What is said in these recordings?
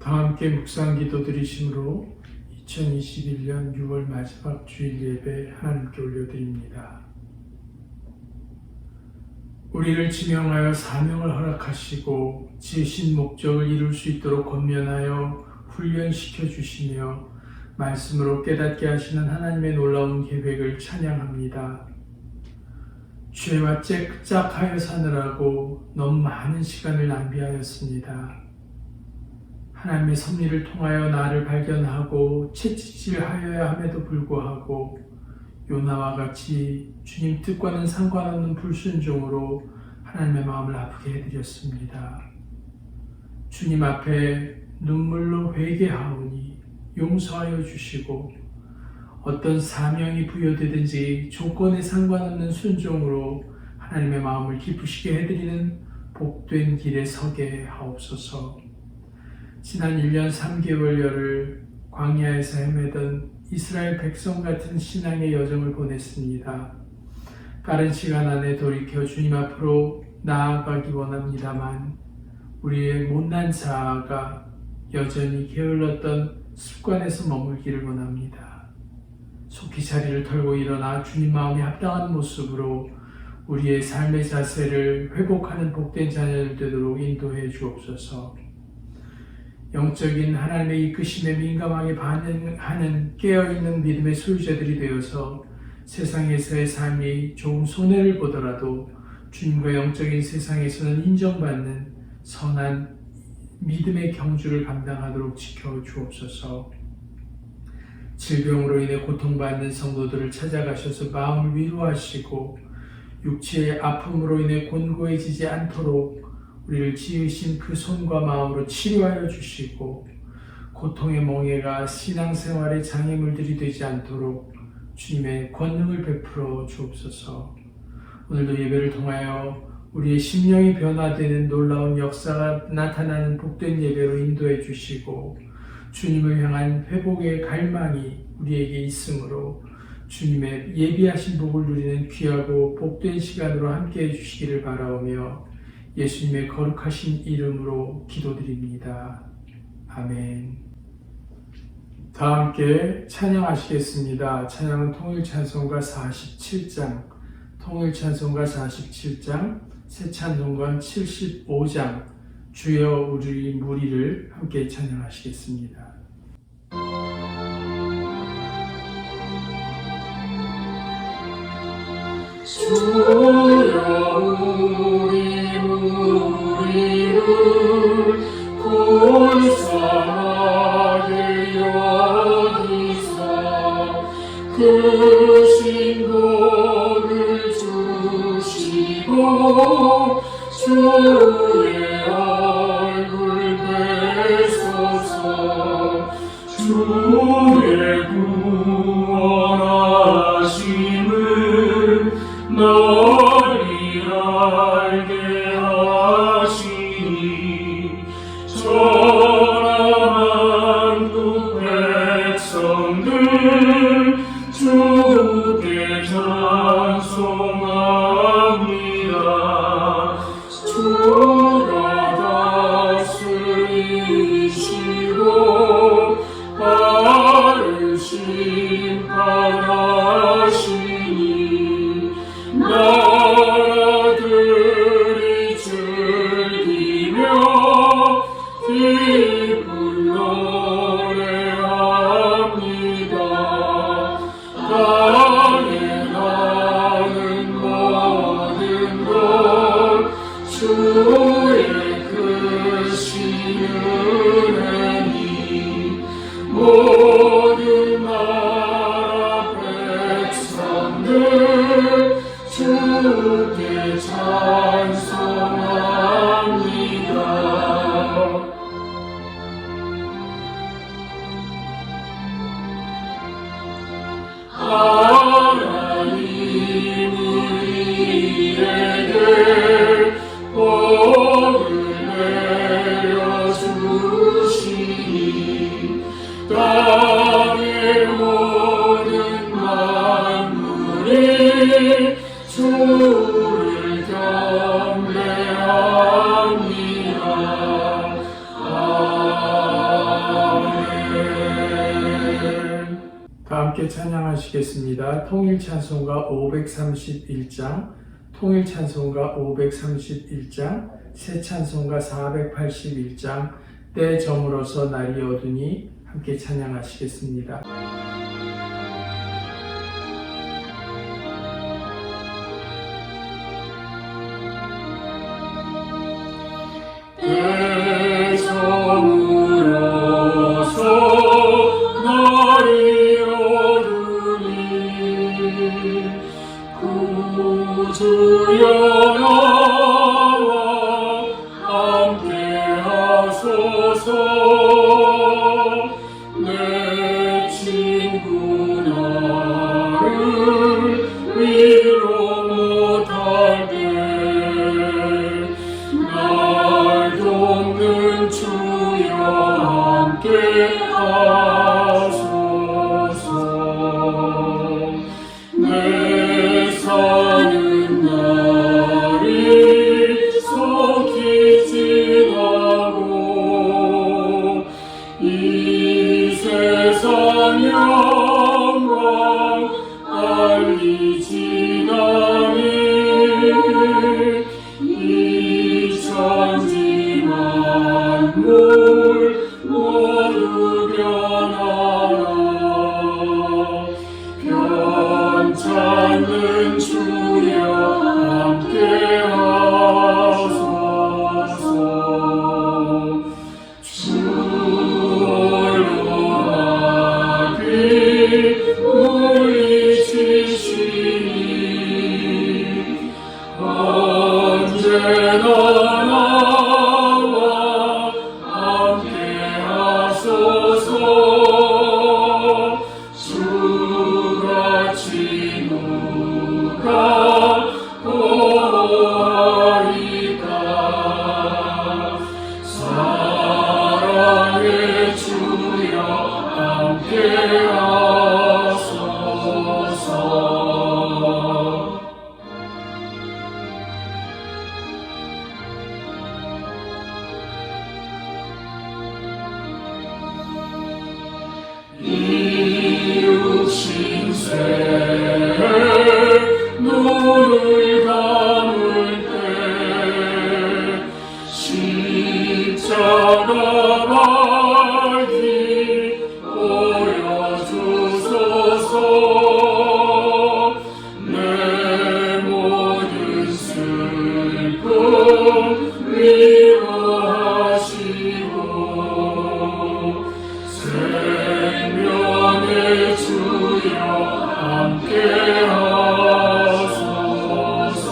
다 함께 묵상 기도 드리심으로 2021년 6월 마지막 주일 예배 하나님께 올려드립니다. 우리를 지명하여 사명을 허락하시고 지으신 목적을 이룰 수 있도록 권면하여 훈련시켜 주시며 말씀으로 깨닫게 하시는 하나님의 놀라운 계획을 찬양합니다. 죄와 짝하여 사느라고 너무 많은 시간을 낭비하였습니다. 하나님의 섭리를 통하여 나를 발견하고 채찍질하여야 함에도 불구하고 요나와 같이 주님 뜻과는 상관없는 불순종으로 하나님의 마음을 아프게 해드렸습니다. 주님 앞에 눈물로 회개하오니 용서하여 주시고 어떤 사명이 부여되든지 조건에 상관없는 순종으로 하나님의 마음을 기쁘시게 해드리는 복된 길에 서게 하옵소서. 지난 1년 3개월여를 광야에서 헤매던 이스라엘 백성 같은 신앙의 여정을 보냈습니다. 빠른 시간 안에 돌이켜 주님 앞으로 나아가기 원합니다만 우리의 못난 자아가 여전히 게을렀던 습관에서 머물기를 원합니다. 속히 자리를 털고 일어나 주님 마음에 합당한 모습으로 우리의 삶의 자세를 회복하는 복된 자녀들 되도록 인도해 주옵소서. 영적인 하나님의 이끄심에 민감하게 반응하는 깨어있는 믿음의 소유자들이 되어서 세상에서의 삶이 조금 손해를 보더라도 주님과 영적인 세상에서는 인정받는 선한 믿음의 경주를 감당하도록 지켜주옵소서. 질병으로 인해 고통받는 성도들을 찾아가셔서 마음을 위로하시고 육체의 아픔으로 인해 곤고해지지 않도록 우리를 지으신 그 손과 마음으로 치료하여 주시고 고통의 멍에가 신앙생활의 장애물들이 되지 않도록 주님의 권능을 베풀어 주옵소서. 오늘도 예배를 통하여 우리의 심령이 변화되는 놀라운 역사가 나타나는 복된 예배로 인도해 주시고 주님을 향한 회복의 갈망이 우리에게 있으므로 주님의 예비하신 복을 누리는 귀하고 복된 시간으로 함께해 주시기를 바라오며 예수님의 거룩하신 이름으로 기도드립니다. 아멘. 다 함께 찬양하시겠습니다. 찬양은 통일찬송가 47장, 통일찬송가 47장, 새찬송가 75장, 주여 우리 무리를 함께 찬양하시겠습니다. 주여 우리 무리를 불쌍하게 여기사 그 신복을 주시고 주의 얼굴 뵈소서. 주의 구원하심을 널리 알게 하시니 전함한 그 백성들 주께 찬송합니다. 주가 다스리시고 빠른 심판하시니 나라들이 즐기며 기쁜 노래합니다. 땅에 나는 모든 것 주의 크신 은혜니 모든 나라 백성들 주께 찬송합니다. 하나님 우리에게 복을 내려주시고 함께 찬양하시겠습니다. 통일찬송가 531장, 통일찬송가 531장, 새찬송가 481장, 때 저물어서 날이 어두니 함께 찬양하시겠습니다. 때 저물어서 날이 어두니 구주여 나와 함께하소서. 내 친구 나를 위로 못할 때 날 돕는 주여 함께하소서. 내 사는 날이 속히 지나고 이 세상 영광 빨리 지나니 이 천지 만물 모두 변하라. 변찮는 주여 함께하소서. 주 홀로 나비 물리치시니 언제나 나와 함께하소서. 주같이 누가 보아리까. 사랑의 주여 함께하소서. 이 육신세 눈을 감을 때 십자가 밝기 보여주소서. 내 모든 슬픔 위로하시고 생명의 주여 함께하소서.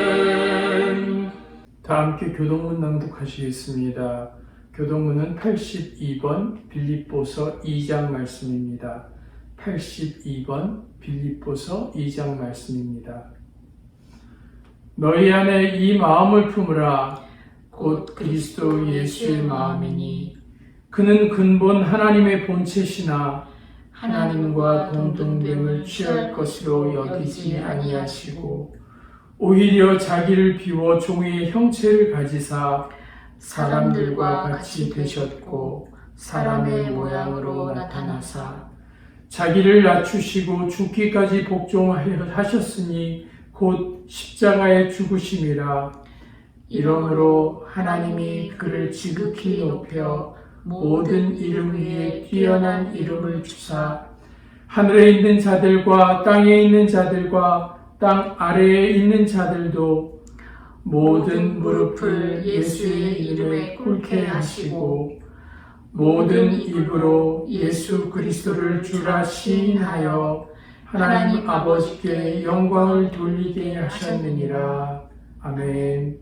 아멘. 다 함께 교동문 낭독하시겠습니다. 교동문은 82번 빌립보서 2장 말씀입니다. 82번 빌립보서 2장 말씀입니다. 너희 안에 이 마음을 품으라. 곧 그리스도 예수의 마음이니 그는 근본 하나님의 본체시나 하나님과 동등됨을 취할 것으로 여기지 아니하시고 오히려 자기를 비워 종의 형체를 가지사 사람들과 같이 되셨고 사람의 모양으로 나타나사 자기를 낮추시고 죽기까지 복종하셨으니 곧 십자가의 죽으심이라. 이러므로 하나님이 그를 지극히 높여 모든 이름 위에 뛰어난 이름을 주사 하늘에 있는 자들과 땅에 있는 자들과 땅 아래에 있는 자들도 모든 무릎을 예수의 이름에 꿇게 하시고 모든 입으로 예수 그리스도를 주라 시인하여 하나님 아버지께 영광을 돌리게 하셨느니라. 아멘.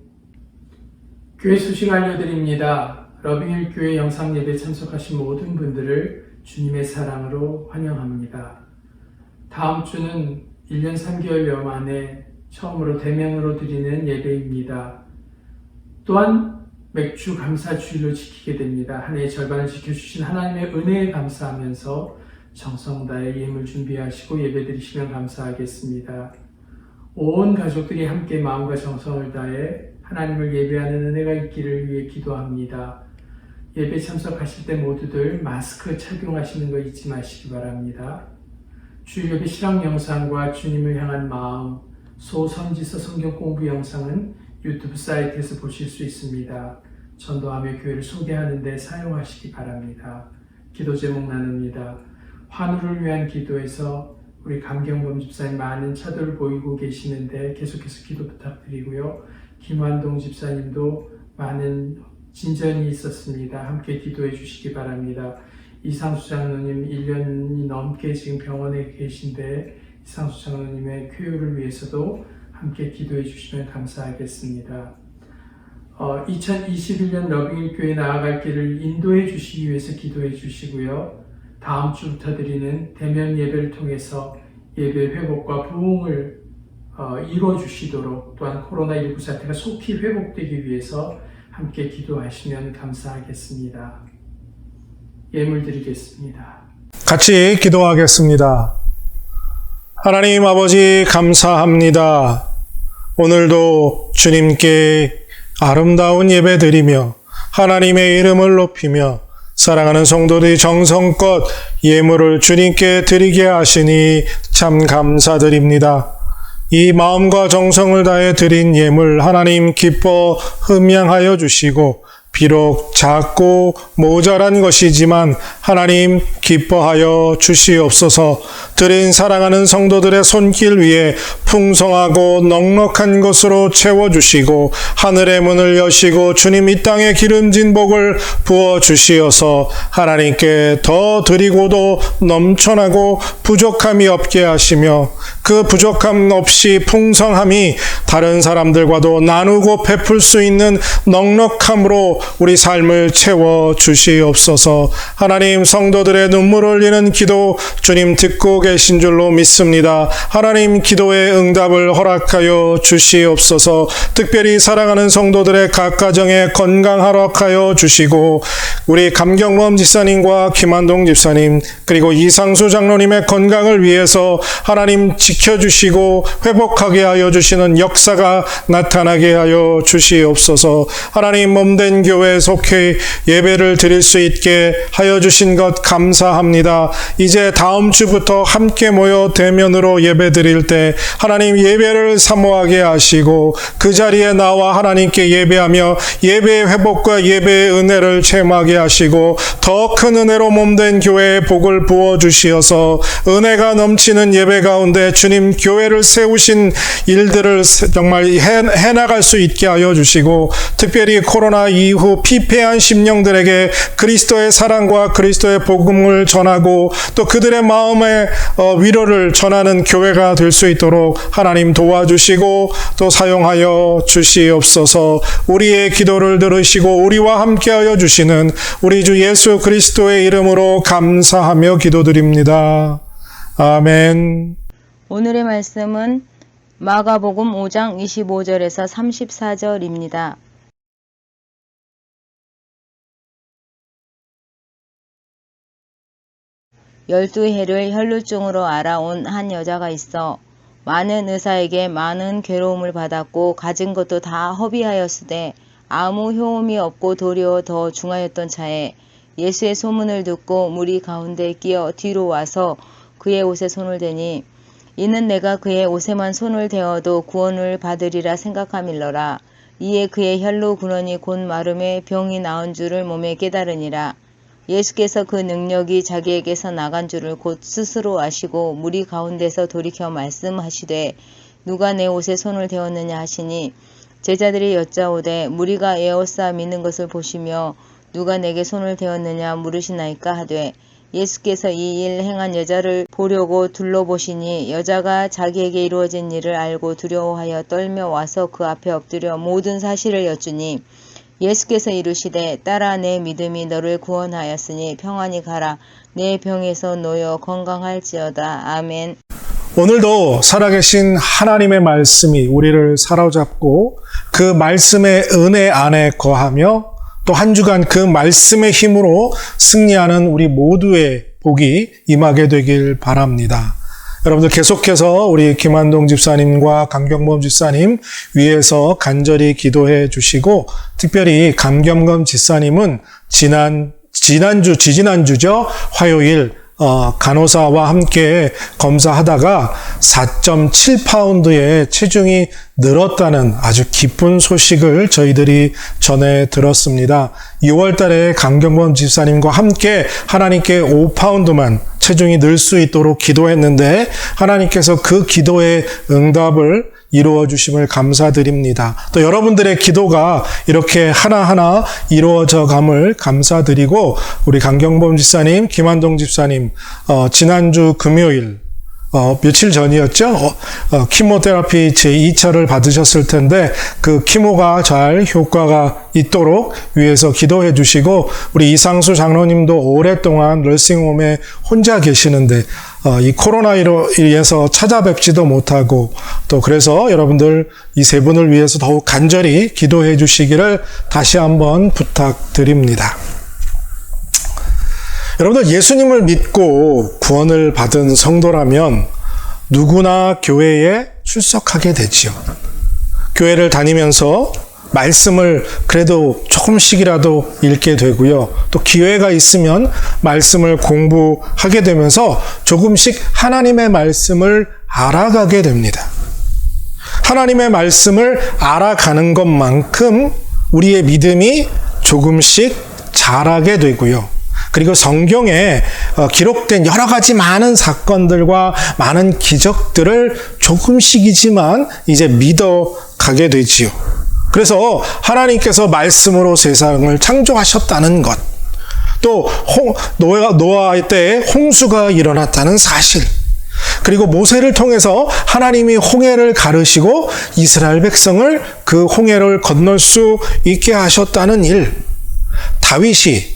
교회 소식 알려드립니다. 러빙힐 교회 영상 예배 참석하신 모든 분들을 주님의 사랑으로 환영합니다. 다음 주는 1년 3개월여 만에 처음으로 대면으로 드리는 예배입니다. 또한 맥주 감사주일로 지키게 됩니다. 한 해의 절반을 지켜주신 하나님의 은혜에 감사하면서 정성 다해 예물 준비하시고 예배 드리시면 감사하겠습니다. 온 가족들이 함께 마음과 정성을 다해 하나님을 예배하는 은혜가 있기를 위해 기도합니다. 예배 참석하실 때 모두들 마스크 착용하시는 거 잊지 마시기 바랍니다. 주일 예배 실황 영상과 주님을 향한 마음, 소선지서 성경 공부 영상은 유튜브 사이트에서 보실 수 있습니다. 전도하며 교회를 소개하는 데 사용하시기 바랍니다. 기도 제목 나눕니다. 환우를 위한 기도에서 우리 감경범 집사님 많은 차도를 보이고 계시는데 계속해서 기도 부탁드리고요. 김환동 집사님도 많은 진전이 있었습니다. 함께 기도해 주시기 바랍니다. 이상수 장로님 1년이 넘게 지금 병원에 계신데 이상수 장로님의 쾌유를 위해서도 함께 기도해 주시면 감사하겠습니다. 2021년 러빙힐 교회 나아갈 길을 인도해 주시기 위해서 기도해 주시고요. 다음 주부터 드리는 대면 예배를 통해서 예배 회복과 부흥을 이루어 주시도록, 또한 코로나19 사태가 속히 회복되기 위해서 함께 기도하시면 감사하겠습니다. 예물 드리겠습니다. 같이 기도하겠습니다. 하나님 아버지 감사합니다. 오늘도 주님께 아름다운 예배 드리며 하나님의 이름을 높이며 사랑하는 성도들이 정성껏 예물을 주님께 드리게 하시니 참 감사드립니다. 이 마음과 정성을 다해 드린 예물 하나님 기뻐 흠양하여 주시고, 비록 작고 모자란 것이지만 하나님 기뻐하여 주시옵소서. 드린 사랑하는 성도들의 손길 위에 풍성하고 넉넉한 것으로 채워주시고 하늘의 문을 여시고 주님 이 땅에 기름진 복을 부어주시어서 하나님께 더 드리고도 넘쳐나고 부족함이 없게 하시며 그 부족함 없이 풍성함이 다른 사람들과도 나누고 베풀 수 있는 넉넉함으로 우리 삶을 채워 주시옵소서. 하나님 성도들의 눈물을 흘리는 기도 주님 듣고 계신 줄로 믿습니다. 하나님 기도의 응답을 허락하여 주시옵소서. 특별히 사랑하는 성도들의 각 가정에 건강 허락하여 주시고 우리 감경범 집사님과 김한동 집사님 그리고 이상수 장로님의 건강을 위해서 하나님 지켜주시고 회복하게 하여 주시는 역사가 나타나게 하여 주시옵소서. 하나님 몸된 교회에 속해 예배를 드릴 수 있게 하여 주신 것 감사합니다. 이제 다음 주부터 함께 모여 대면으로 예배 드릴 때 하나님 예배를 사모하게 하시고 그 자리에 나와 하나님께 예배하며 예배의 회복과 예배의 은혜를 체험하게 하시고 더 큰 은혜로 몸된 교회에 복을 부어주시어서 은혜가 넘치는 예배 가운데 주님 교회를 세우신 일들을 정말 해나갈 수 있게 하여 주시고 특별히 코로나 이후 피폐한 심령들에게 그리스도의 사랑과 그리스도의 복음을 전하고 또 그들의 마음의 위로를 전하는 교회가 될 수 있도록 하나님 도와주시고 또 사용하여 주시옵소서. 우리의 기도를 들으시고 우리와 함께하여 주시는 우리 주 예수 그리스도의 이름으로 감사하며 기도드립니다. 아멘. 오늘의 말씀은 마가복음 5장 25절에서 34절입니다. 열두 해를 혈루증으로 알아온 한 여자가 있어 많은 의사에게 많은 괴로움을 받았고 가진 것도 다 허비하였으되 아무 효험이 없고 도리어 더 중하였던 차에 예수의 소문을 듣고 무리 가운데 끼어 뒤로 와서 그의 옷에 손을 대니 이는 내가 그의 옷에만 손을 대어도 구원을 받으리라 생각함일러라. 이에 그의 혈루 근원이 곧 마름에 병이 나은 줄을 몸에 깨달으니라. 예수께서 그 능력이 자기에게서 나간 줄을 곧 스스로 아시고 무리 가운데서 돌이켜 말씀하시되 누가 내 옷에 손을 대었느냐 하시니 제자들이 여짜오되 무리가 에워싸 미는 것을 보시며 누가 내게 손을 대었느냐 물으시나이까 하되 예수께서 이 일 행한 여자를 보려고 둘러보시니 여자가 자기에게 이루어진 일을 알고 두려워하여 떨며 와서 그 앞에 엎드려 모든 사실을 여쭈니 예수께서 이르시되 딸아 내 믿음이 너를 구원하였으니 평안히 가라. 내 병에서 놓여 건강할지어다. 아멘. 오늘도 살아계신 하나님의 말씀이 우리를 사로잡고 그 말씀의 은혜 안에 거하며 또 한 주간 그 말씀의 힘으로 승리하는 우리 모두의 복이 임하게 되길 바랍니다. 여러분들 계속해서 우리 김한동 집사님과 강경범 집사님 위해서 간절히 기도해 주시고, 특별히 강경범 집사님은 지지난주죠. 화요일 간호사와 함께 검사하다가 4.7파운드의 체중이 늘었다는 아주 기쁜 소식을 저희들이 전해 들었습니다. 6월 달에 강경범 집사님과 함께 하나님께 5파운드만 체중이 늘 수 있도록 기도했는데, 하나님께서 그 기도의 응답을 이루어 주심을 감사드립니다. 또 여러분들의 기도가 이렇게 하나하나 이루어져 감을 감사드리고, 우리 강경범 집사님, 김한동 집사님, 지난주 금요일, 며칠 전이었죠? 키모테라피 제2차를 받으셨을 텐데, 그 키모가 잘 효과가 있도록 위해서 기도해 주시고, 우리 이상수 장로님도 오랫동안 널싱홈에 혼자 계시는데, 이 코로나로 인해서 찾아뵙지도 못하고, 또 그래서 여러분들 이 세 분을 위해서 더욱 간절히 기도해 주시기를 다시 한번 부탁드립니다. 여러분들, 예수님을 믿고 구원을 받은 성도라면 누구나 교회에 출석하게 되지요. 교회를 다니면서 말씀을 그래도 조금씩이라도 읽게 되고요. 또 기회가 있으면 말씀을 공부하게 되면서 조금씩 하나님의 말씀을 알아가게 됩니다. 하나님의 말씀을 알아가는 것만큼 우리의 믿음이 조금씩 자라게 되고요. 그리고 성경에 기록된 여러 가지 많은 사건들과 많은 기적들을 조금씩이지만 이제 믿어가게 되지요. 그래서 하나님께서 말씀으로 세상을 창조하셨다는 것, 또 노아 때에 홍수가 일어났다는 사실, 그리고 모세를 통해서 하나님이 홍해를 가르시고 이스라엘 백성을 그 홍해를 건널 수 있게 하셨다는 일,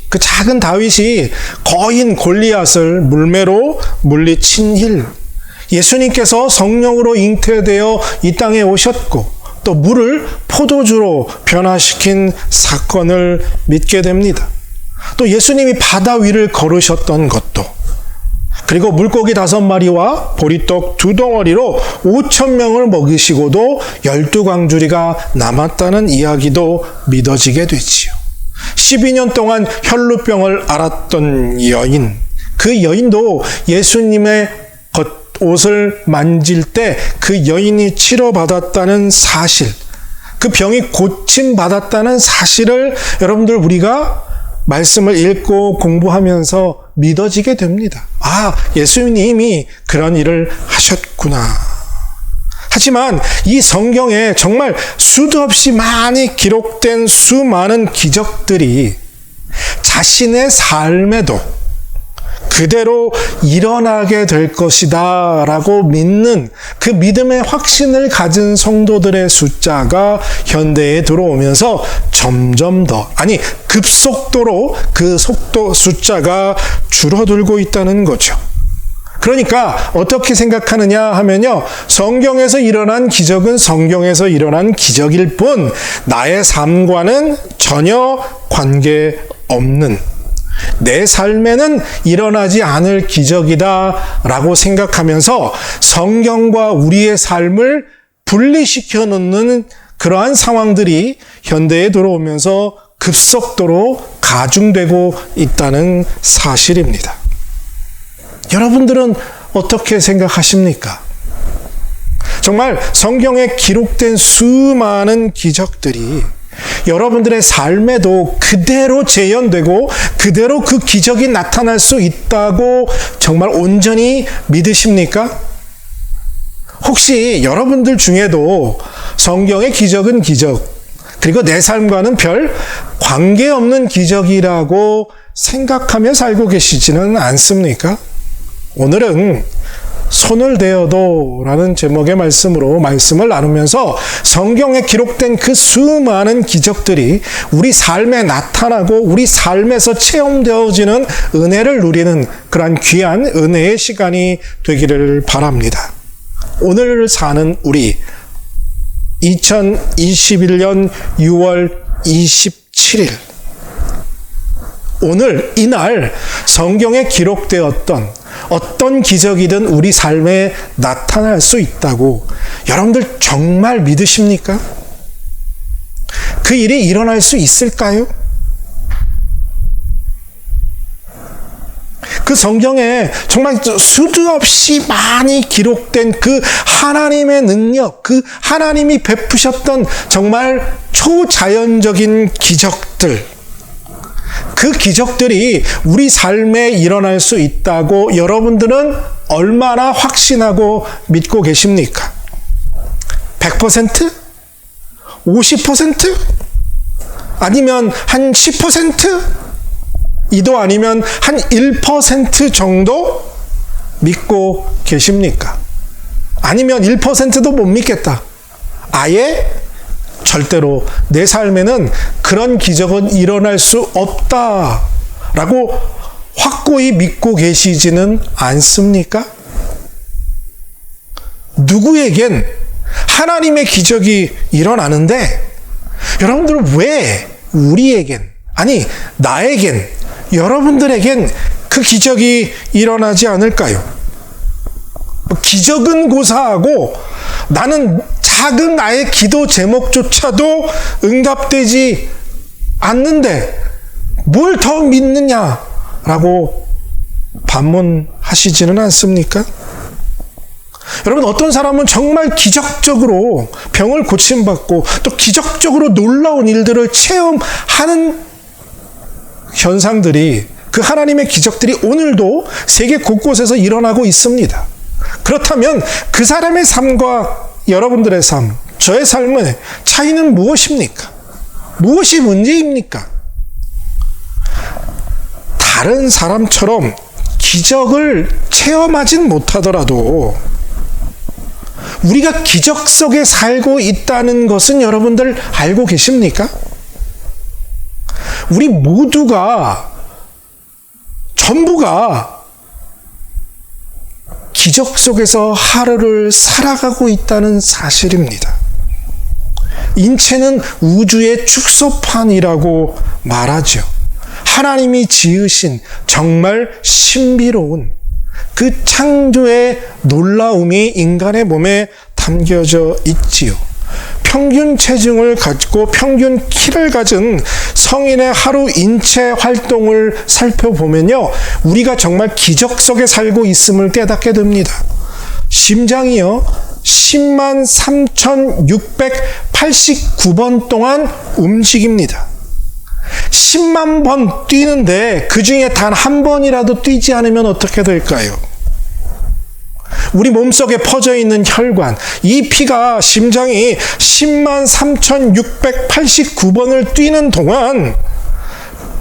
그 작은 다윗이 거인 골리앗을 물매로 물리친 일, 예수님께서 성령으로 잉태되어 이 땅에 오셨고 또 물을 포도주로 변화시킨 사건을 믿게 됩니다. 또 예수님이 바다 위를 걸으셨던 것도, 그리고 물고기 5마리와 보리떡 2덩어리로 5,000명을 먹이시고도 12광주리가 남았다는 이야기도 믿어지게 되지요. 12년 동안 혈루병을 앓았던 여인, 그 여인도 예수님의 옷을 만질 때 그 여인이 치료받았다는 사실, 그 병이 고침받았다는 사실을 여러분들 우리가 말씀을 읽고 공부하면서 믿어지게 됩니다. 아, 예수님이 그런 일을 하셨구나. 하지만 이 성경에 정말 수도 없이 많이 기록된 수많은 기적들이 자신의 삶에도 그대로 일어나게 될 것이다 라고 믿는 그 믿음의 확신을 가진 성도들의 숫자가 현대에 들어오면서 점점 더, 급속도로 그 숫자가 줄어들고 있다는 거죠. 그러니까 어떻게 생각하느냐 하면요, 성경에서 일어난 기적은 성경에서 일어난 기적일 뿐 나의 삶과는 전혀 관계없는, 내 삶에는 일어나지 않을 기적이다 라고 생각하면서 성경과 우리의 삶을 분리시켜 놓는 그러한 상황들이 현대에 들어오면서 급속도로 가중되고 있다는 사실입니다. 여러분들은 어떻게 생각하십니까? 정말 성경에 기록된 수많은 기적들이 여러분들의 삶에도 그대로 재현되고 그대로 그 기적이 나타날 수 있다고 정말 온전히 믿으십니까? 혹시 여러분들 중에도 성경의 기적은 기적, 그리고 내 삶과는 별 관계없는 기적이라고 생각하며 살고 계시지는 않습니까? 오늘은 손을 대어도 라는 제목의 말씀으로 말씀을 나누면서 성경에 기록된 그 수많은 기적들이 우리 삶에 나타나고 우리 삶에서 체험되어지는 은혜를 누리는 그러한 귀한 은혜의 시간이 되기를 바랍니다. 오늘 사는 우리 2021년 6월 27일, 오늘 이날 성경에 기록되었던 어떤 기적이든 우리 삶에 나타날 수 있다고 여러분들 정말 믿으십니까? 그 일이 일어날 수 있을까요? 그 성경에 정말 수도 없이 많이 기록된 그 하나님의 능력, 그 하나님이 베푸셨던 정말 초자연적인 기적들, 그 기적들이 우리 삶에 일어날 수 있다고 여러분들은 얼마나 확신하고 믿고 계십니까? 100%? 50%? 아니면 한 10%? 이도 아니면 한 1% 정도 믿고 계십니까? 아니면 1%도 못 믿겠다. 아예 절대로 내 삶에는 그런 기적은 일어날 수 없다라고 확고히 믿고 계시지는 않습니까? 누구에겐 하나님의 기적이 일어나는데 여러분들은 왜 우리에겐, 아니 나에겐, 여러분들에겐 그 기적이 일어나지 않을까요? 기적은 고사하고 나는 작은 나의 기도 제목조차도 응답되지 않는데 뭘 더 믿느냐라고 반문하시지는 않습니까? 여러분, 어떤 사람은 정말 기적적으로 병을 고침받고 또 기적적으로 놀라운 일들을 체험하는 현상들이, 그 하나님의 기적들이 오늘도 세계 곳곳에서 일어나고 있습니다. 그렇다면 그 사람의 삶과 여러분들의 삶, 저의 삶의 차이는 무엇입니까? 무엇이 문제입니까? 다른 사람처럼 기적을 체험하진 못하더라도 우리가 기적 속에 살고 있다는 것은 여러분들 알고 계십니까? 우리 모두가, 전부가 기적 속에서 하루를 살아가고 있다는 사실입니다. 인체는 우주의 축소판이라고 말하죠. 하나님이 지으신 정말 신비로운 그 창조의 놀라움이 인간의 몸에 담겨져 있지요. 평균 체중을 가지고 평균 키를 가진 성인의 하루 인체 활동을 살펴보면요, 우리가 정말 기적 속에 살고 있음을 깨닫게 됩니다. 심장이요, 103,689번 동안 움직입니다. 10만 번 뛰는데 그 중에 단 한 번이라도 뛰지 않으면 어떻게 될까요? 우리 몸속에 퍼져 있는 혈관, 이 피가, 심장이 103,689번을 뛰는 동안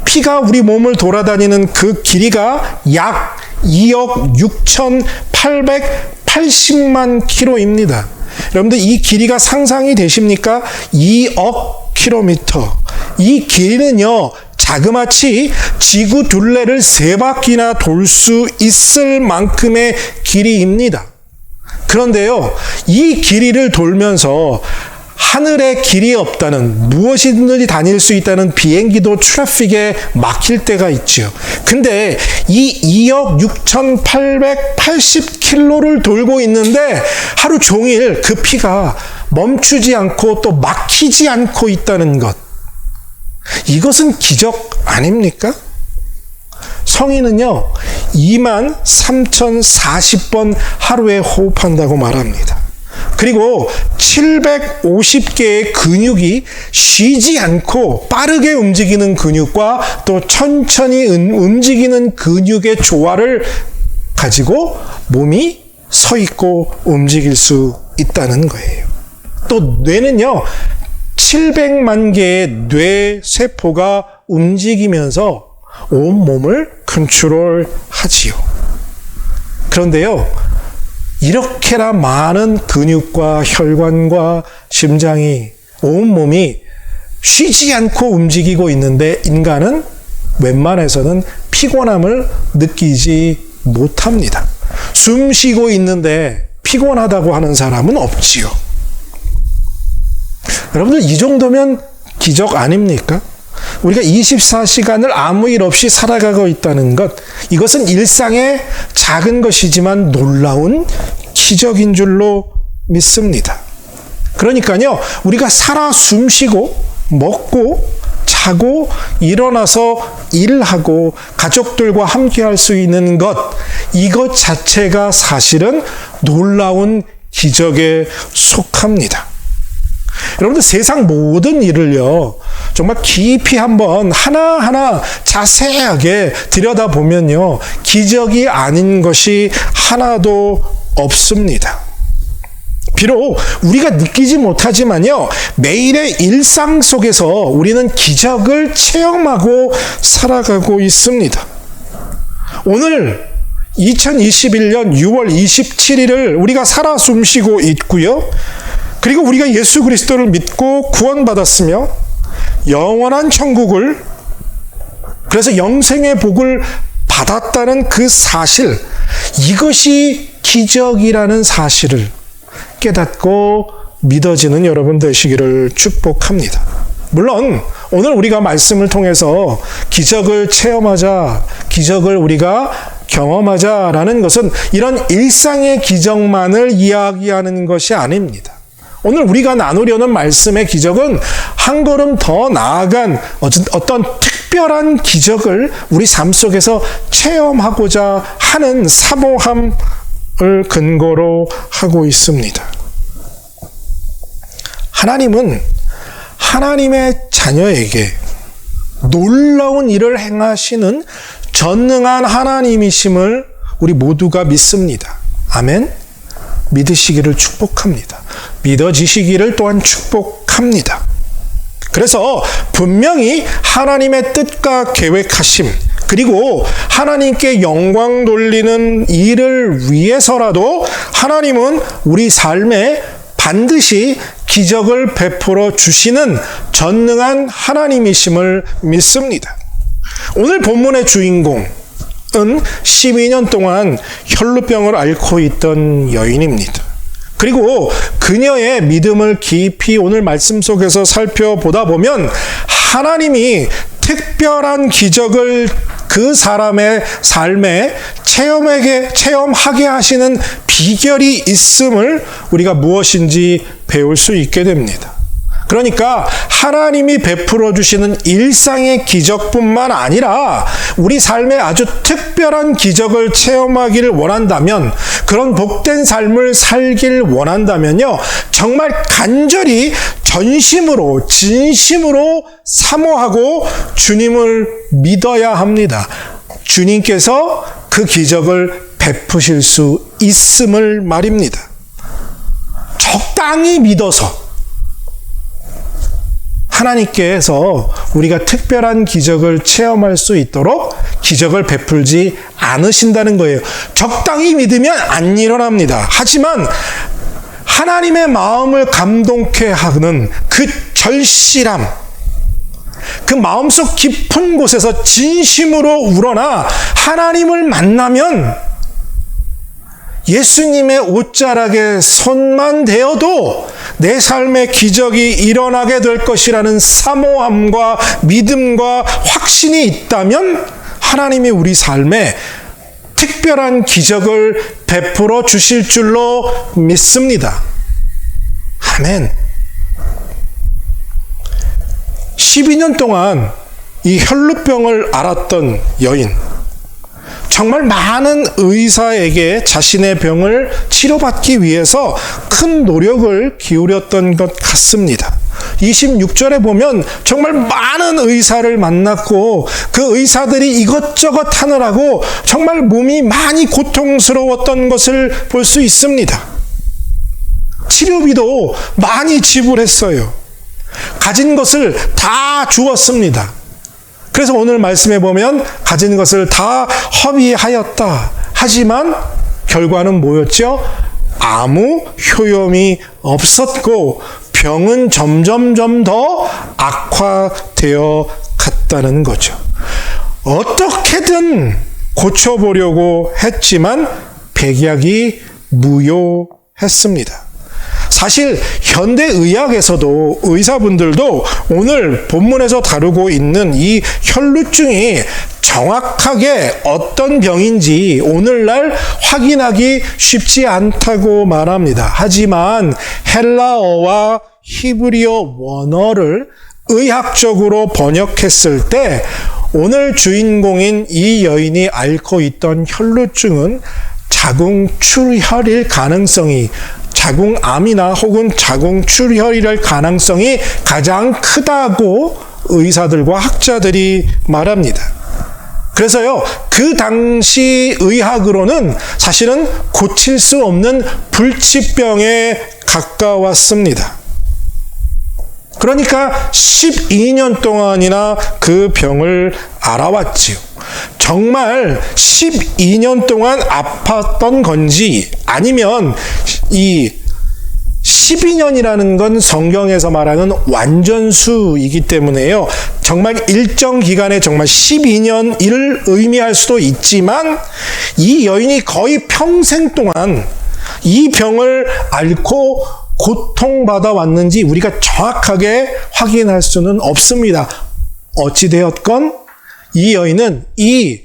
피가 우리 몸을 돌아다니는 그 길이가 약 2억 6,880만 킬로입니다. 여러분들, 이 길이가 상상이 되십니까? 2억 킬로미터. 이 길이는요, 자그마치 지구 둘레를 3바퀴나 돌 수 있을 만큼의 길이입니다. 그런데요, 이 길이를 돌면서 하늘에 길이 없다는, 무엇이든지 다닐 수 있다는 비행기도 트래픽에 막힐 때가 있죠. 근데 이 2억 6,880킬로를 돌고 있는데 하루 종일 그 피가 멈추지 않고 또 막히지 않고 있다는 것. 이것은 기적 아닙니까? 성인은요, 23,040번 하루에 호흡한다고 말합니다. 그리고 750개의 근육이 쉬지 않고 빠르게 움직이는 근육과 또 천천히 움직이는 근육의 조화를 가지고 몸이 서 있고 움직일 수 있다는 거예요. 또 뇌는요, 700만 개의 뇌세포가 움직이면서 온몸을 컨트롤하지요. 그런데요, 이렇게나 많은 근육과 혈관과 심장이, 온몸이 쉬지 않고 움직이고 있는데 인간은 웬만해서는 피곤함을 느끼지 못합니다. 숨 쉬고 있는데 피곤하다고 하는 사람은 없지요. 여러분들, 이 정도면 기적 아닙니까? 우리가 24시간을 아무 일 없이 살아가고 있다는 것, 이것은 일상의 작은 것이지만 놀라운 기적인 줄로 믿습니다. 그러니까요, 우리가 살아 숨쉬고 먹고 자고 일어나서 일하고 가족들과 함께 할 수 있는 것, 이것 자체가 사실은 놀라운 기적에 속합니다. 여러분들, 세상 모든 일을요, 정말 깊이 한번 하나하나 자세하게 들여다보면요, 기적이 아닌 것이 하나도 없습니다. 비록 우리가 느끼지 못하지만요, 매일의 일상 속에서 우리는 기적을 체험하고 살아가고 있습니다. 오늘 2021년 6월 27일을 우리가 살아 숨쉬고 있고요. 그리고 우리가 예수 그리스도를 믿고 구원받았으며 영원한 천국을, 그래서 영생의 복을 받았다는 그 사실, 이것이 기적이라는 사실을 깨닫고 믿어지는 여러분 되시기를 축복합니다. 물론 오늘 우리가 말씀을 통해서 기적을 체험하자, 기적을 우리가 경험하자라는 것은 이런 일상의 기적만을 이야기하는 것이 아닙니다. 오늘 우리가 나누려는 말씀의 기적은 한 걸음 더 나아간 어떤 특별한 기적을 우리 삶 속에서 체험하고자 하는 사모함을 근거로 하고 있습니다. 하나님은 하나님의 자녀에게 놀라운 일을 행하시는 전능한 하나님이심을 우리 모두가 믿습니다. 아멘. 믿으시기를 축복합니다. 믿어지시기를 또한 축복합니다. 그래서 분명히 하나님의 뜻과 계획하심, 그리고 하나님께 영광 돌리는 일을 위해서라도 하나님은 우리 삶에 반드시 기적을 베풀어 주시는 전능한 하나님이심을 믿습니다. 오늘 본문의 주인공은 12년 동안 혈루병을 앓고 있던 여인입니다. 그리고 그녀의 믿음을 깊이 오늘 말씀 속에서 살펴보다 보면 하나님이 특별한 기적을 그 사람의 삶에 체험하게 하시는 비결이 있음을 우리가 무엇인지 배울 수 있게 됩니다. 그러니까 하나님이 베풀어 주시는 일상의 기적뿐만 아니라 우리 삶에 아주 특별한 기적을 체험하기를 원한다면, 그런 복된 삶을 살길 원한다면요, 정말 간절히 전심으로 진심으로 사모하고 주님을 믿어야 합니다. 주님께서 그 기적을 베푸실 수 있음을 말입니다. 적당히 믿어서 하나님께서 우리가 특별한 기적을 체험할 수 있도록 기적을 베풀지 않으신다는 거예요. 적당히 믿으면 안 일어납니다. 하지만 하나님의 마음을 감동케 하는 그 절실함, 그 마음속 깊은 곳에서 진심으로 우러나 하나님을 만나면 예수님의 옷자락에 손만 대어도 내 삶에 기적이 일어나게 될 것이라는 사모함과 믿음과 확신이 있다면 하나님이 우리 삶에 특별한 기적을 베풀어 주실 줄로 믿습니다. 아멘. 12년 동안 이 혈루병을 앓았던 여인, 정말 많은 의사에게 자신의 병을 치료받기 위해서 큰 노력을 기울였던 것 같습니다. 26절에 보면 정말 많은 의사를 만났고 그 의사들이 이것저것 하느라고 정말 몸이 많이 고통스러웠던 것을 볼 수 있습니다. 치료비도 많이 지불했어요. 가진 것을 다 주었습니다. 그래서 오늘 말씀에 보면 가진 것을 다 허비하였다. 하지만 결과는 뭐였죠? 아무 효용이 없었고 병은 점점점 더 악화되어 갔다는 거죠. 어떻게든 고쳐보려고 했지만 백약이 무효했습니다. 사실 현대의학에서도 의사분들도 오늘 본문에서 다루고 있는 이 혈루증이 정확하게 어떤 병인지 오늘날 확인하기 쉽지 않다고 말합니다. 하지만 헬라어와 히브리어 원어를 의학적으로 번역했을 때 오늘 주인공인 이 여인이 앓고 있던 혈루증은 자궁출혈일 가능성이, 자궁암이나 혹은 자궁출혈일 가능성이 가장 크다고 의사들과 학자들이 말합니다. 그래서요, 그 당시 의학으로는 사실은 고칠 수 없는 불치병에 가까웠습니다. 그러니까 12년 동안이나 그 병을 알아왔지요. 정말 12년 동안 아팠던 건지 아니면 이 12년이라는 건 성경에서 말하는 완전수이기 때문에요. 정말 일정 기간에 정말 12년을 의미할 수도 있지만 이 여인이 거의 평생 동안 이 병을 앓고 고통받아 왔는지 우리가 정확하게 확인할 수는 없습니다. 어찌되었건 이 여인은 이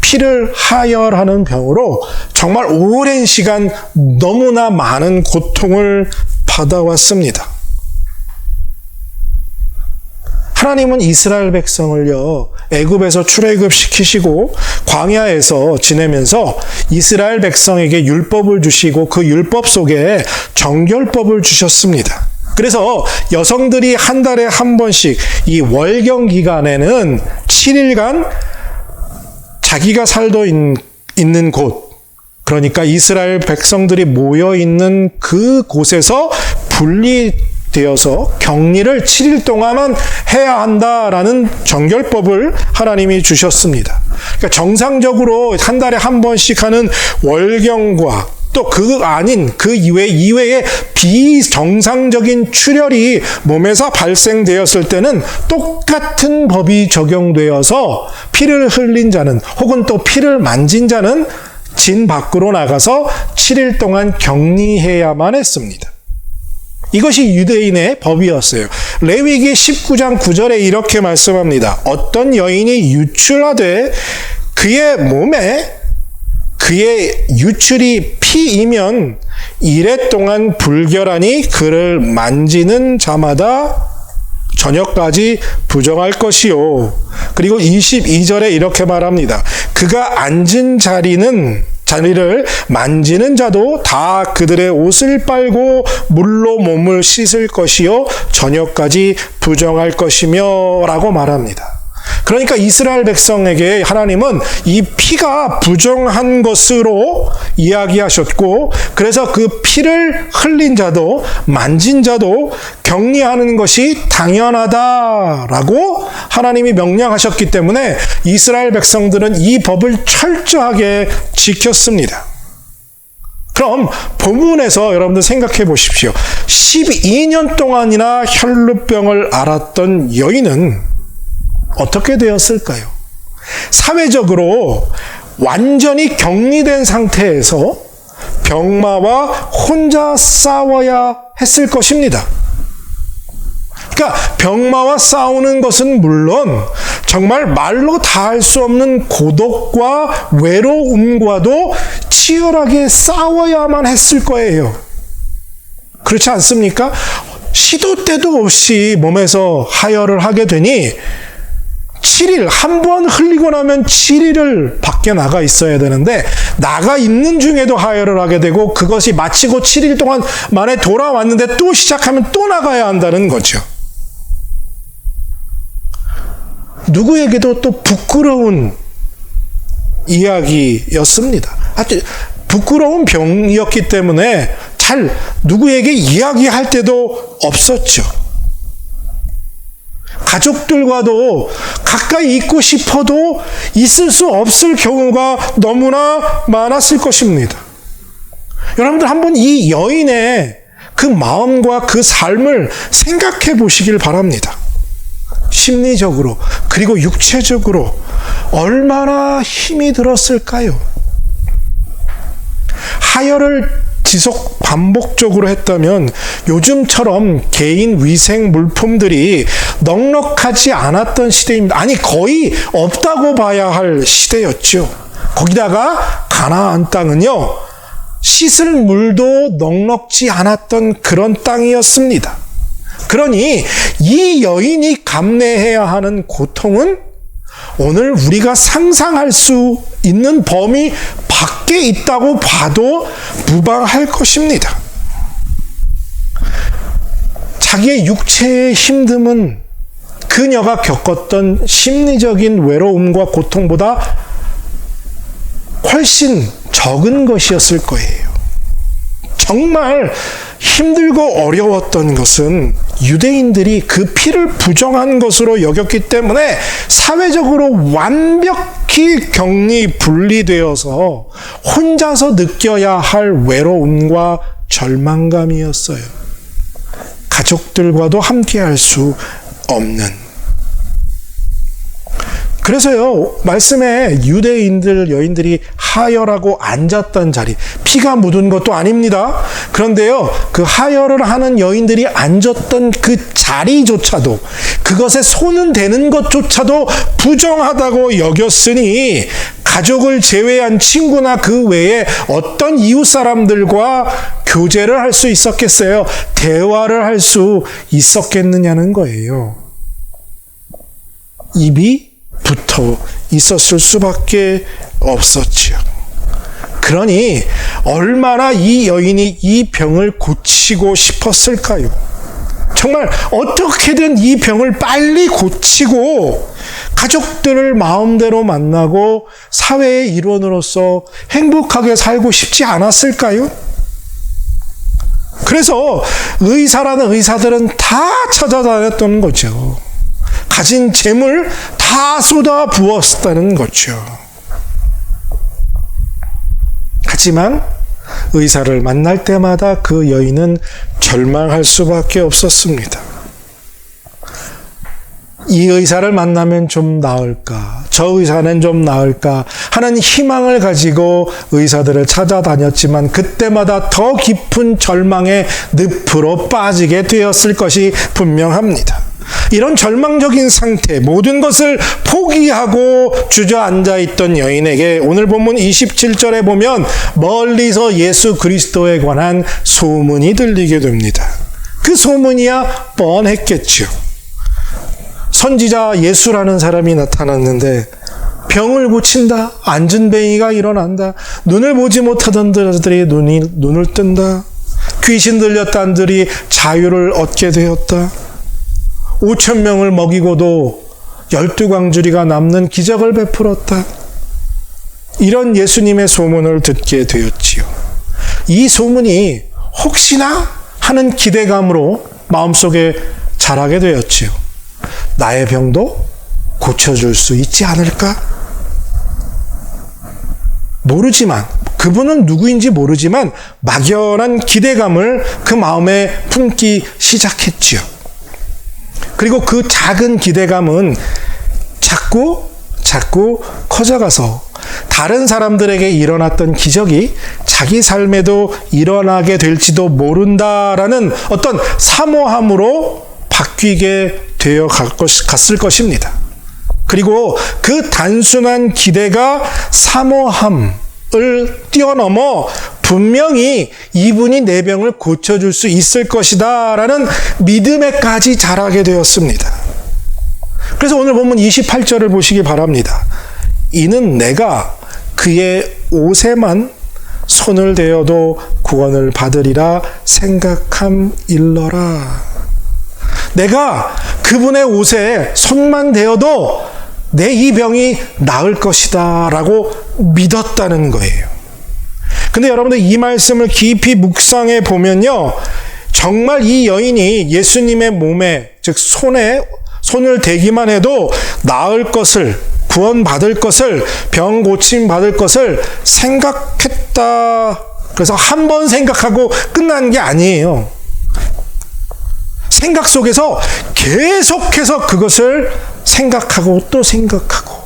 피를 하혈하는 병으로 정말 오랜 시간 너무나 많은 고통을 받아왔습니다. 하나님은 이스라엘 백성을요, 애굽에서 출애굽시키시고 광야에서 지내면서 이스라엘 백성에게 율법을 주시고 그 율법 속에 정결법을 주셨습니다. 그래서 여성들이 한 달에 한 번씩 이 월경 기간에는 7일간 자기가 살던 있는 곳, 그러니까 이스라엘 백성들이 모여 있는 그 곳에서 분리되어서 격리를 7일 동안만 해야 한다라는 정결법을 하나님이 주셨습니다. 그러니까 정상적으로 한 달에 한 번씩 하는 월경과 또 그 아닌 그 이외에 비정상적인 출혈이 몸에서 발생되었을 때는 똑같은 법이 적용되어서 피를 흘린 자는 혹은 또 피를 만진 자는 진 밖으로 나가서 7일 동안 격리해야만 했습니다. 이것이 유대인의 법이었어요. 레위기 19장 9절에 이렇게 말씀합니다. 어떤 여인이 유출하되 그의 몸에 그의 유출이 피이면 이래 동안 불결하니 그를 만지는 자마다 저녁까지 부정할 것이요. 그리고 22절에 이렇게 말합니다. 그가 앉은 자리를 만지는 자도 다 그들의 옷을 빨고 물로 몸을 씻을 것이요. 저녁까지 부정할 것이며 라고 말합니다. 그러니까 이스라엘 백성에게 하나님은 이 피가 부정한 것으로 이야기하셨고, 그래서 그 피를 흘린 자도 만진 자도 격리하는 것이 당연하다라고 하나님이 명령하셨기 때문에 이스라엘 백성들은 이 법을 철저하게 지켰습니다. 그럼 본문에서 여러분들 생각해 보십시오. 12년 동안이나 혈루병을 앓았던 여인은 어떻게 되었을까요? 사회적으로 완전히 격리된 상태에서 병마와 혼자 싸워야 했을 것입니다. 그러니까 병마와 싸우는 것은 물론 정말 말로 다 할 수 없는 고독과 외로움과도 치열하게 싸워야만 했을 거예요. 그렇지 않습니까? 시도 때도 없이 몸에서 하혈을 하게 되니 7일, 한 번 흘리고 나면 7일을 밖에 나가 있어야 되는데 나가 있는 중에도 하혈을 하게 되고 그것이 마치고 7일 동안 만에 돌아왔는데 또 시작하면 또 나가야 한다는 거죠. 누구에게도 또 부끄러운 이야기였습니다. 아주 부끄러운 병이었기 때문에 잘 누구에게 이야기할 때도 없었죠. 가족들과도 가까이 있고 싶어도 있을 수 없을 경우가 너무나 많았을 것입니다. 여러분들 한번 이 여인의 그 마음과 그 삶을 생각해 보시길 바랍니다. 심리적으로 그리고 육체적으로 얼마나 힘이 들었을까요? 하혈을 지속 반복적으로 했다면 요즘처럼 개인 위생 물품들이 넉넉하지 않았던 시대입니다. 아니, 거의 없다고 봐야 할 시대였죠. 거기다가 가나안 땅은요, 씻을 물도 넉넉지 않았던 그런 땅이었습니다. 그러니 이 여인이 감내해야 하는 고통은 오늘 우리가 상상할 수 있는 범위 밖에 있다고 봐도 무방할 것입니다. 자기의 육체의 힘듦은 그녀가 겪었던 심리적인 외로움과 고통보다 훨씬 적은 것이었을 거예요. 정말 힘들고 어려웠던 것은 유대인들이 그 피를 부정한 것으로 여겼기 때문에 사회적으로 완벽히 격리 분리되어서 혼자서 느껴야 할 외로움과 절망감이었어요. 가족들과도 함께할 수 없는. 그래서요, 말씀에 유대인들, 여인들이 하혈하고 앉았던 자리, 피가 묻은 것도 아닙니다. 그런데요, 그 하혈을 하는 여인들이 앉았던 그 자리조차도, 그것에 손은 대는 것조차도 부정하다고 여겼으니, 가족을 제외한 친구나 그 외에 어떤 이웃 사람들과 교제를 할 수 있었겠어요? 대화를 할 수 있었겠느냐는 거예요. 입이 붙어 있었을 수밖에 없었지요. 그러니 얼마나 이 여인이 이 병을 고치고 싶었을까요? 정말 어떻게든 이 병을 빨리 고치고 가족들을 마음대로 만나고 사회의 일원으로서 행복하게 살고 싶지 않았을까요? 그래서 의사라는 의사들은 다 찾아다녔던 거죠. 가진 재물 다 쏟아 부었다는 거죠. 하지만 의사를 만날 때마다 그 여인은 절망할 수밖에 없었습니다. 이 의사를 만나면 좀 나을까, 저 의사는 좀 나을까 하는 희망을 가지고 의사들을 찾아다녔지만 그때마다 더 깊은 절망의 늪으로 빠지게 되었을 것이 분명합니다. 이런 절망적인 상태, 모든 것을 포기하고 주저앉아 있던 여인에게 오늘 본문 27절에 보면 멀리서 예수 그리스도에 관한 소문이 들리게 됩니다. 그 소문이야 뻔했겠죠. 선지자 예수라는 사람이 나타났는데 병을 고친다, 안진뱅이가 일어난다, 눈을 보지 못하던 자들이 눈을 뜬다, 귀신 들렸던 자들이 자유를 얻게 되었다, 5,000명을 먹이고도 12광주리가 남는 기적을 베풀었다. 이런 예수님의 소문을 듣게 되었지요. 이 소문이 혹시나 하는 기대감으로 마음속에 자라게 되었지요. 나의 병도 고쳐줄 수 있지 않을까? 모르지만, 그분은 누구인지 모르지만 막연한 기대감을 그 마음에 품기 시작했지요. 그리고 그 작은 기대감은 자꾸 커져가서 다른 사람들에게 일어났던 기적이 자기 삶에도 일어나게 될지도 모른다라는 어떤 사모함으로 바뀌게 되어 갔을 것입니다. 그리고 그 단순한 기대가 사모함을 뛰어넘어 분명히 이분이 내 병을 고쳐줄 수 있을 것이다 라는 믿음에까지 자라게 되었습니다. 그래서 오늘 본문 28절을 보시기 바랍니다. 이는 내가 그의 옷에만 손을 대어도 구원을 받으리라 생각함일러라. 내가 그분의 옷에 손만 대어도 내 이 병이 나을 것이다 라고 믿었다는 거예요. 근데 여러분들 이 말씀을 깊이 묵상해 보면요, 정말 이 여인이 예수님의 몸에, 즉 손을 대기만 해도 나을 것을, 구원받을 것을, 병 고침 받을 것을 생각했다. 그래서 한 번 생각하고 끝난 게 아니에요. 생각 속에서 계속해서 그것을 생각하고 또 생각하고,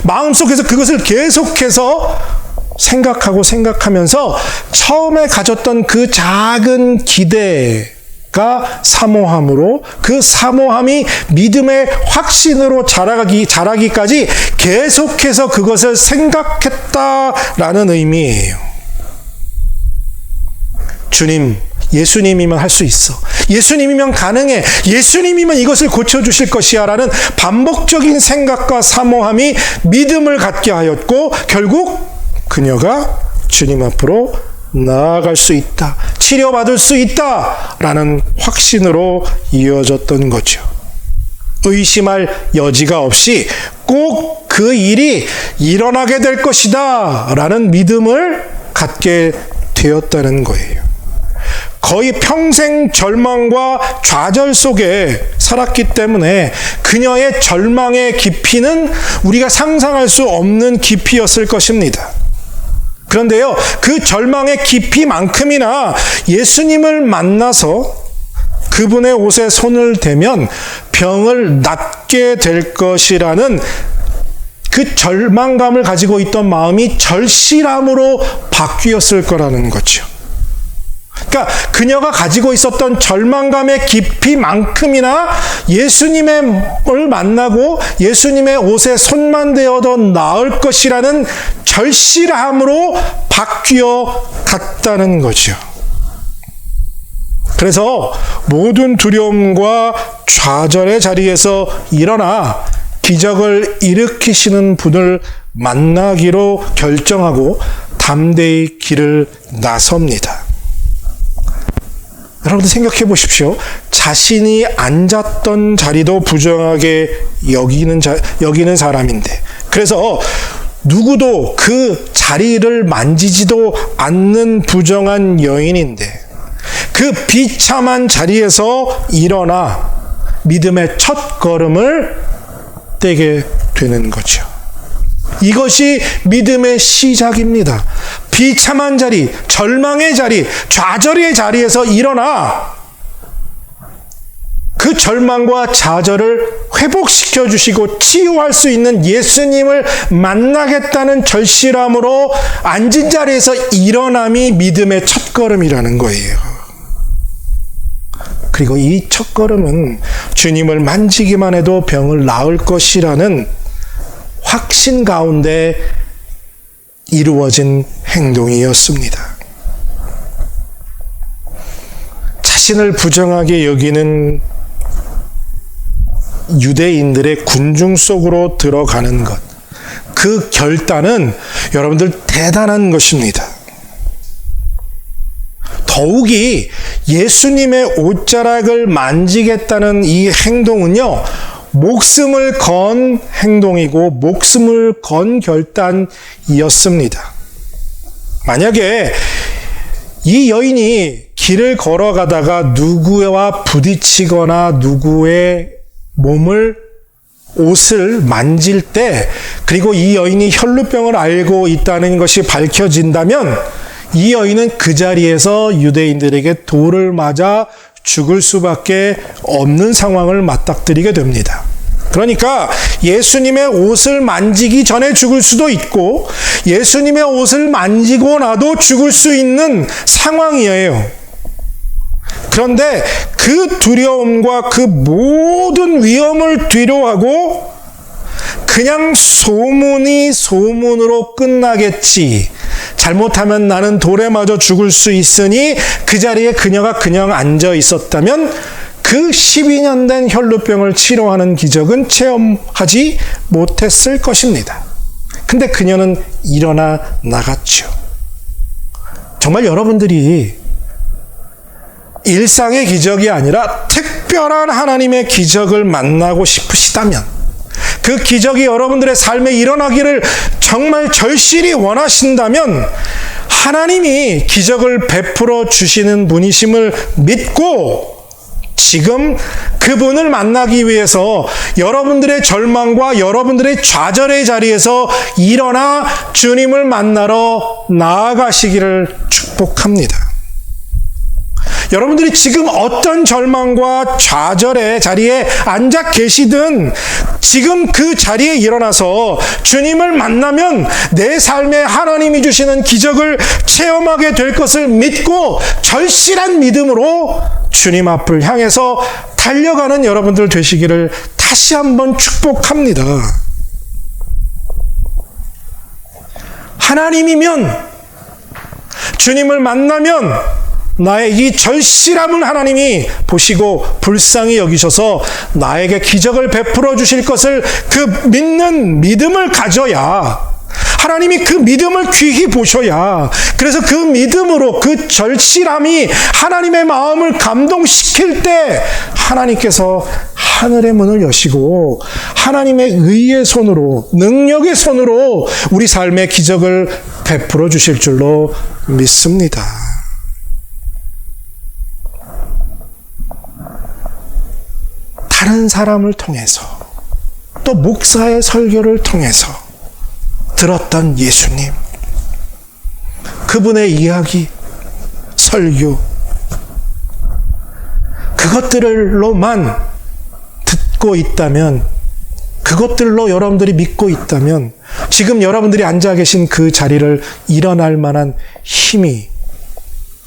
마음속에서 그것을 계속해서 생각하면서 처음에 가졌던 그 작은 기대가 사모함으로, 그 사모함이 믿음의 확신으로 자라기까지 계속해서 그것을 생각했다라는 의미예요. 주님, 예수님이면 할 수 있어. 예수님이면 가능해. 예수님이면 이것을 고쳐주실 것이야 라는 반복적인 생각과 사모함이 믿음을 갖게 하였고, 결국 그녀가 주님 앞으로 나아갈 수 있다, 치료받을 수 있다 라는 확신으로 이어졌던 거죠. 의심할 여지가 없이 꼭 그 일이 일어나게 될 것이다 라는 믿음을 갖게 되었다는 거예요. 거의 평생 절망과 좌절 속에 살았기 때문에 그녀의 절망의 깊이는 우리가 상상할 수 없는 깊이였을 것입니다. 그런데요, 그 절망의 깊이만큼이나 예수님을 만나서 그분의 옷에 손을 대면 병을 낫게 될 것이라는 그 절망감을 가지고 있던 마음이 절실함으로 바뀌었을 거라는 거죠. 그러니까 그녀가 가지고 있었던 절망감의 깊이만큼이나 예수님을 만나고 예수님의 옷에 손만 대어도 나을 것이라는 절실함으로 바뀌어 갔다는 거죠. 그래서 모든 두려움과 좌절의 자리에서 일어나 기적을 일으키시는 분을 만나기로 결정하고 담대히 길을 나섭니다. 여러분들 생각해 보십시오. 자신이 앉았던 자리도 부정하게 여기는 사람인데, 그래서 누구도 그 자리를 만지지도 않는 부정한 여인인데, 그 비참한 자리에서 일어나 믿음의 첫 걸음을 떼게 되는 거죠. 이것이 믿음의 시작입니다. 비참한 자리, 절망의 자리, 좌절의 자리에서 일어나 그 절망과 좌절을 회복시켜 주시고 치유할 수 있는 예수님을 만나겠다는 절실함으로 앉은 자리에서 일어남이 믿음의 첫걸음이라는 거예요. 그리고 이 첫걸음은 주님을 만지기만 해도 병을 나을 것이라는 확신 가운데 이루어진 행동이었습니다. 자신을 부정하게 여기는 유대인들의 군중 속으로 들어가는 것, 그 결단은 여러분들 대단한 것입니다. 더욱이 예수님의 옷자락을 만지겠다는 이 행동은요, 목숨을 건 행동이고 목숨을 건 결단이었습니다. 만약에 이 여인이 길을 걸어가다가 누구와 부딪히거나 누구의 옷을 만질 때, 그리고 이 여인이 혈루병을 앓고 있다는 것이 밝혀진다면 이 여인은 그 자리에서 유대인들에게 돌을 맞아 죽을 수밖에 없는 상황을 맞닥뜨리게 됩니다. 그러니까 예수님의 옷을 만지기 전에 죽을 수도 있고 예수님의 옷을 만지고 나도 죽을 수 있는 상황이에요. 그런데 그 두려움과 그 모든 위험을 뒤로하고 그냥 소문이 소문으로 끝나겠지, 잘못하면 나는 돌에 맞아 죽을 수 있으니 그 자리에 그녀가 그냥 앉아 있었다면 그 12년 된 혈루병을 치료하는 기적은 체험하지 못했을 것입니다. 근데 그녀는 일어나 나갔죠. 정말 여러분들이 일상의 기적이 아니라 특별한 하나님의 기적을 만나고 싶으시다면, 그 기적이 여러분들의 삶에 일어나기를 정말 절실히 원하신다면 하나님이 기적을 베풀어 주시는 분이심을 믿고 지금 그분을 만나기 위해서 여러분들의 절망과 여러분들의 좌절의 자리에서 일어나 주님을 만나러 나아가시기를 축복합니다. 여러분들이 지금 어떤 절망과 좌절의 자리에 앉아 계시든 지금 그 자리에 일어나서 주님을 만나면 내 삶에 하나님이 주시는 기적을 체험하게 될 것을 믿고 절실한 믿음으로 주님 앞을 향해서 달려가는 여러분들 되시기를 다시 한번 축복합니다. 하나님이면, 주님을 만나면 나의 이 절실함을 하나님이 보시고 불쌍히 여기셔서 나에게 기적을 베풀어 주실 것을 그 믿는 믿음을 가져야, 하나님이 그 믿음을 귀히 보셔야, 그래서 그 믿음으로 그 절실함이 하나님의 마음을 감동시킬 때 하나님께서 하늘의 문을 여시고 하나님의 의의 손으로, 능력의 손으로 우리 삶의 기적을 베풀어 주실 줄로 믿습니다. 다른 사람을 통해서, 또 목사의 설교를 통해서 들었던 예수님, 그분의 이야기, 설교, 그것들로만 듣고 있다면, 그것들로 여러분들이 믿고 있다면 지금 여러분들이 앉아 계신 그 자리를 일어날 만한 힘이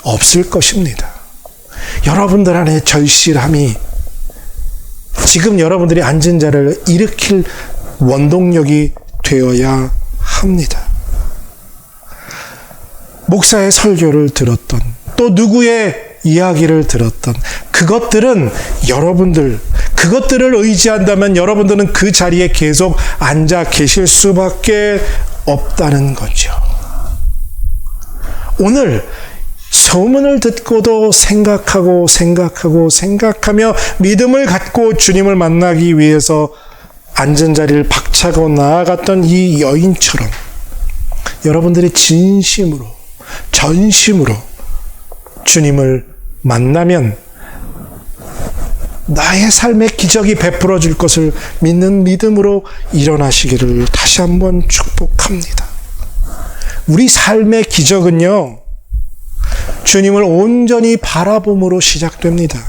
없을 것입니다. 여러분들 안에 절실함이 지금 여러분들이 앉은 자리를 일으킬 원동력이 되어야 합니다. 목사의 설교를 들었던, 또 누구의 이야기를 들었던 그것들은 그것들을 의지한다면 여러분들은 그 자리에 계속 앉아 계실 수밖에 없다는 거죠. 오늘 소문을 듣고도 생각하며 믿음을 갖고 주님을 만나기 위해서 앉은 자리를 박차고 나아갔던 이 여인처럼 여러분들이 진심으로, 전심으로 주님을 만나면 나의 삶의 기적이 베풀어 줄 것을 믿는 믿음으로 일어나시기를 다시 한번 축복합니다. 우리 삶의 기적은요, 주님을 온전히 바라봄으로 시작됩니다.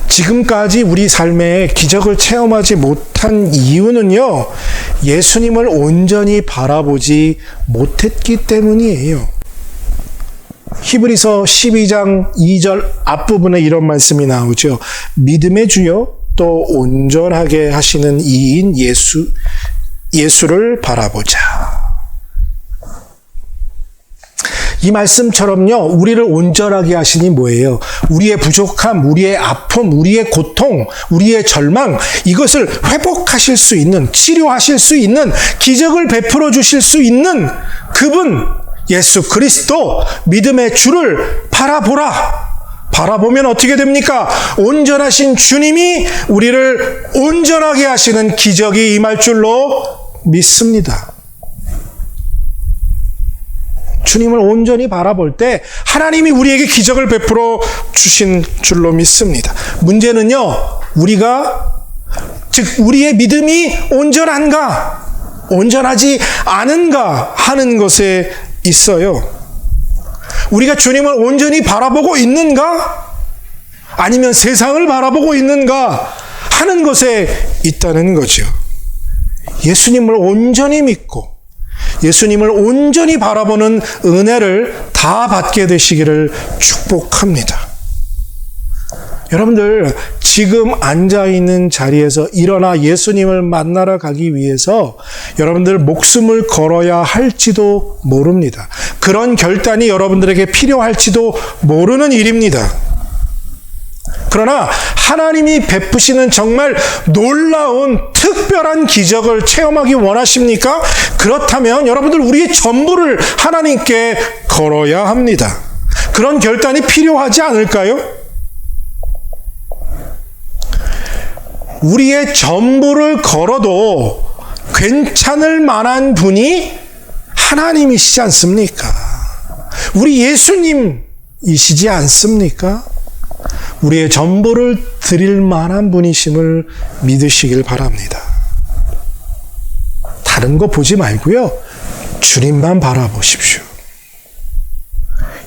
지금까지 우리 삶에 기적을 체험하지 못한 이유는요, 예수님을 온전히 바라보지 못했기 때문이에요. 히브리서 12장 2절 앞부분에 이런 말씀이 나오죠. 믿음의 주요 또 온전하게 하시는 이인 예수를 바라보자. 이 말씀처럼요, 우리를 온전하게 하시니 뭐예요? 우리의 부족함, 우리의 아픔, 우리의 고통, 우리의 절망, 이것을 회복하실 수 있는, 치료하실 수 있는, 기적을 베풀어 주실 수 있는 그분, 예수 그리스도, 믿음의 주를 바라보라. 바라보면 어떻게 됩니까? 온전하신 주님이 우리를 온전하게 하시는 기적이 임할 줄로 믿습니다. 주님을 온전히 바라볼 때 하나님이 우리에게 기적을 베풀어 주신 줄로 믿습니다. 문제는요, 우리의 믿음이 온전한가, 온전하지 않은가 하는 것에 있어요. 우리가 주님을 온전히 바라보고 있는가? 아니면 세상을 바라보고 있는가? 하는 것에 있다는 거죠. 예수님을 온전히 믿고 예수님을 온전히 바라보는 은혜를 다 받게 되시기를 축복합니다. 여러분들, 지금 앉아있는 자리에서 일어나 예수님을 만나러 가기 위해서 여러분들 목숨을 걸어야 할지도 모릅니다. 그런 결단이 여러분들에게 필요할지도 모르는 일입니다. 그러나 하나님이 베푸시는 정말 놀라운 특별한 기적을 체험하기 원하십니까? 그렇다면 여러분들 우리의 전부를 하나님께 걸어야 합니다. 그런 결단이 필요하지 않을까요? 우리의 전부를 걸어도 괜찮을 만한 분이 하나님이시지 않습니까? 우리 예수님이시지 않습니까? 우리의 전부를 드릴 만한 분이심을 믿으시길 바랍니다. 다른 거 보지 말고요, 주님만 바라보십시오.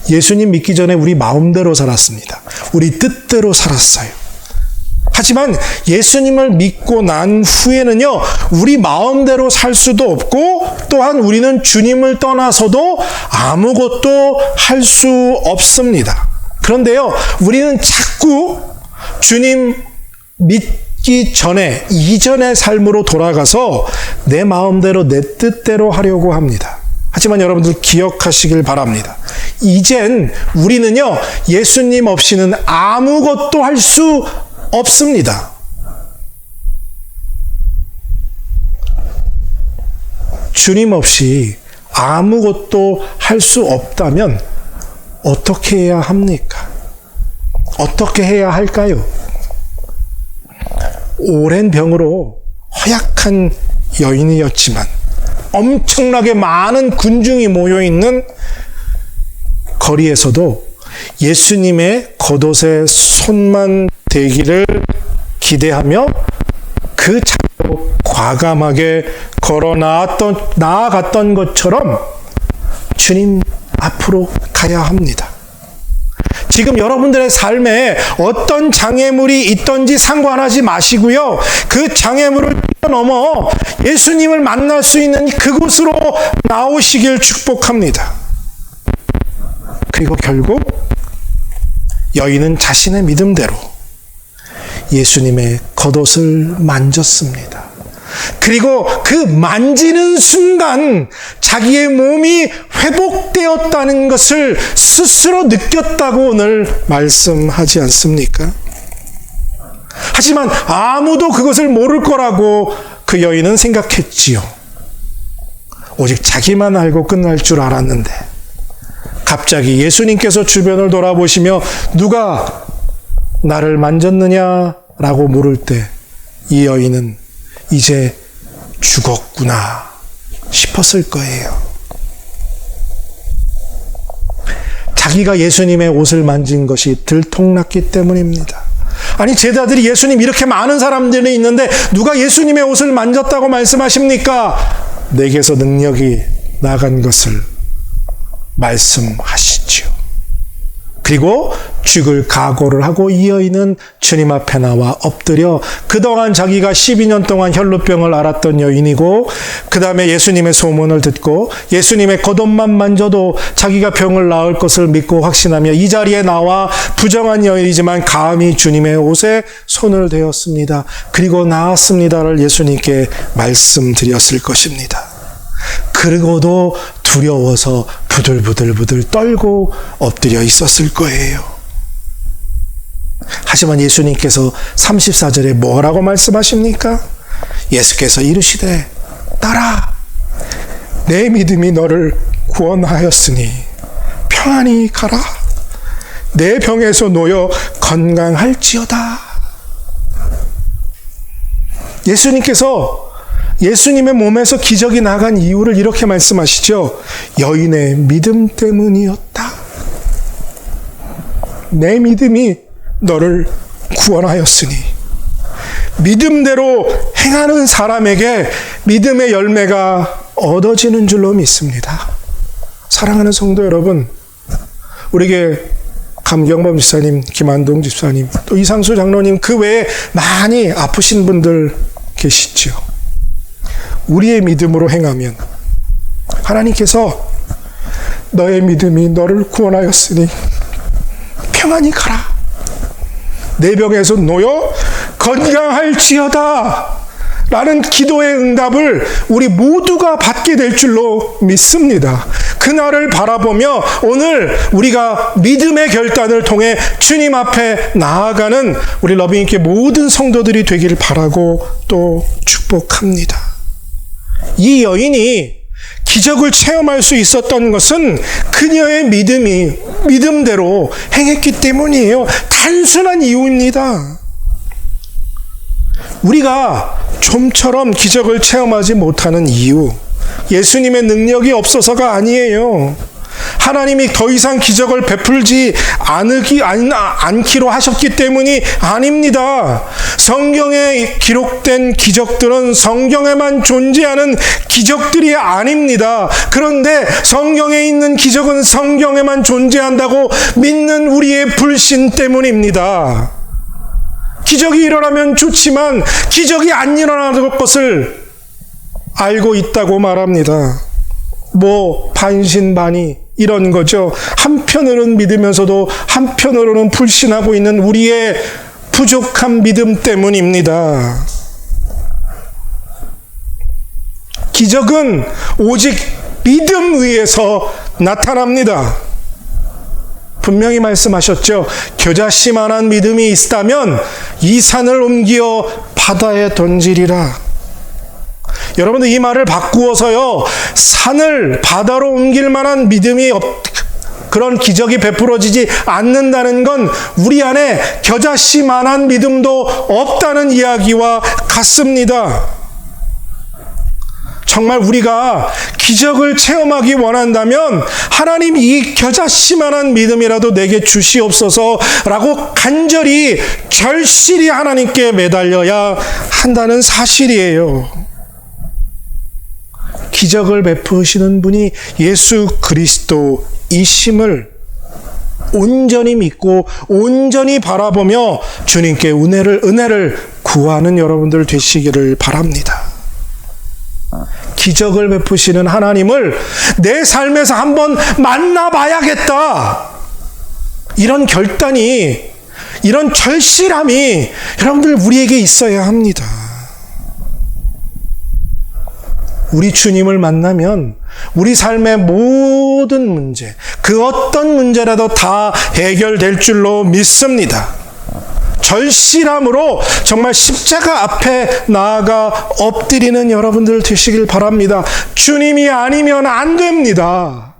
예수님 믿기 전에 우리 마음대로 살았습니다. 우리 뜻대로 살았어요. 하지만 예수님을 믿고 난 후에는요, 우리 마음대로 살 수도 없고, 또한 우리는 주님을 떠나서도 아무것도 할 수 없습니다. 그런데요, 우리는 자꾸 주님 믿기 전에, 이전의 삶으로 돌아가서 내 마음대로, 내 뜻대로 하려고 합니다. 하지만 여러분들 기억하시길 바랍니다. 이젠 우리는요, 예수님 없이는 아무것도 할 수 없습니다. 주님 없이 아무것도 할 수 없다면 어떻게 해야 합니까? 어떻게 해야 할까요? 오랜 병으로 허약한 여인이었지만 엄청나게 많은 군중이 모여있는 거리에서도 예수님의 겉옷에 손만 대기를 기대하며 그 자리로 과감하게 걸어 나아갔던 것처럼 주님 앞으로 가야 합니다. 지금 여러분들의 삶에 어떤 장애물이 있든지 상관하지 마시고요. 그 장애물을 뛰어넘어 예수님을 만날 수 있는 그곳으로 나오시길 축복합니다. 그리고 결국 여인은 자신의 믿음대로 예수님의 겉옷을 만졌습니다. 그리고 그 만지는 순간 자기의 몸이 회복되었다는 것을 스스로 느꼈다고 오늘 말씀하지 않습니까? 하지만 아무도 그것을 모를 거라고 그 여인은 생각했지요. 오직 자기만 알고 끝날 줄 알았는데 갑자기 예수님께서 주변을 돌아보시며 누가 나를 만졌느냐라고 물을 때 이 여인은 이제 죽었구나 싶었을 거예요. 자기가 예수님의 옷을 만진 것이 들통났기 때문입니다. 아니, 제자들이 예수님 이렇게 많은 사람들이 있는데 누가 예수님의 옷을 만졌다고 말씀하십니까? 내게서 능력이 나간 것을 말씀하시지요. 그리고 죽을 각오를 하고 이 여인은 주님 앞에 나와 엎드려 그동안 자기가 12년 동안 혈루병을 앓았던 여인이고 그 다음에 예수님의 소문을 듣고 예수님의 겉옷만 만져도 자기가 병을 나을 것을 믿고 확신하며 이 자리에 나와 부정한 여인이지만 감히 주님의 옷에 손을 대었습니다. 그리고 나았습니다를 예수님께 말씀드렸을 것입니다. 그리고도 두려워서 부들부들 떨고 엎드려 있었을 거예요. 하지만 예수님께서 34절에 뭐라고 말씀하십니까? 예수께서 이르시되 딸아, 내 믿음이 너를 구원하였으니 평안히 가라. 내 병에서 놓여 건강할지어다. 예수님께서 예수님의 몸에서 기적이 나간 이유를 이렇게 말씀하시죠. 여인의 믿음 때문이었다. 내 믿음이 너를 구원하였으니. 믿음대로 행하는 사람에게 믿음의 열매가 얻어지는 줄로 믿습니다. 사랑하는 성도 여러분, 우리에게 감경범 집사님, 김한동 집사님, 또 이상수 장로님, 그 외에 많이 아프신 분들 계시죠. 우리의 믿음으로 행하면 하나님께서 너의 믿음이 너를 구원하였으니 평안히 가라. 내 병에서 놓여 건강할지어다 라는 기도의 응답을 우리 모두가 받게 될 줄로 믿습니다. 그날을 바라보며 오늘 우리가 믿음의 결단을 통해 주님 앞에 나아가는 우리 러빙있게 모든 성도들이 되기를 바라고 또 축복합니다. 이 여인이 기적을 체험할 수 있었던 것은 그녀의 믿음대로 행했기 때문이에요. 단순한 이유입니다. 우리가 좀처럼 기적을 체험하지 못하는 이유, 예수님의 능력이 없어서가 아니에요. 하나님이 더 이상 기적을 베풀지 않기로 하셨기 때문이 아닙니다. 성경에 기록된 기적들은 성경에만 존재하는 기적들이 아닙니다. 그런데 성경에 있는 기적은 성경에만 존재한다고 믿는 우리의 불신 때문입니다. 기적이 일어나면 좋지만 기적이 안 일어나는 것을 알고 있다고 말합니다. 반신반의 이런 거죠. 한편으로는 믿으면서도 한편으로는 불신하고 있는 우리의 부족한 믿음 때문입니다. 기적은 오직 믿음 위에서 나타납니다. 분명히 말씀하셨죠. 겨자씨만한 믿음이 있다면 이 산을 옮겨 바다에 던지리라. 여러분들 이 말을 바꾸어서요, 산을 바다로 옮길 만한 믿음이 그런 기적이 베풀어지지 않는다는 건 우리 안에 겨자씨만한 믿음도 없다는 이야기와 같습니다. 정말 우리가 기적을 체험하기 원한다면 하나님 이 겨자씨만한 믿음이라도 내게 주시옵소서라고 간절히 절실히 하나님께 매달려야 한다는 사실이에요. 기적을 베푸시는 분이 예수 그리스도이심을 온전히 믿고 온전히 바라보며 주님께 은혜를 구하는 여러분들 되시기를 바랍니다. 기적을 베푸시는 하나님을 내 삶에서 한번 만나봐야겠다. 이런 결단이, 이런 절실함이 여러분들 우리에게 있어야 합니다. 우리 주님을 만나면 우리 삶의 모든 문제, 그 어떤 문제라도 다 해결될 줄로 믿습니다. 절실함으로 정말 십자가 앞에 나아가 엎드리는 여러분들 되시길 바랍니다. 주님이 아니면 안 됩니다.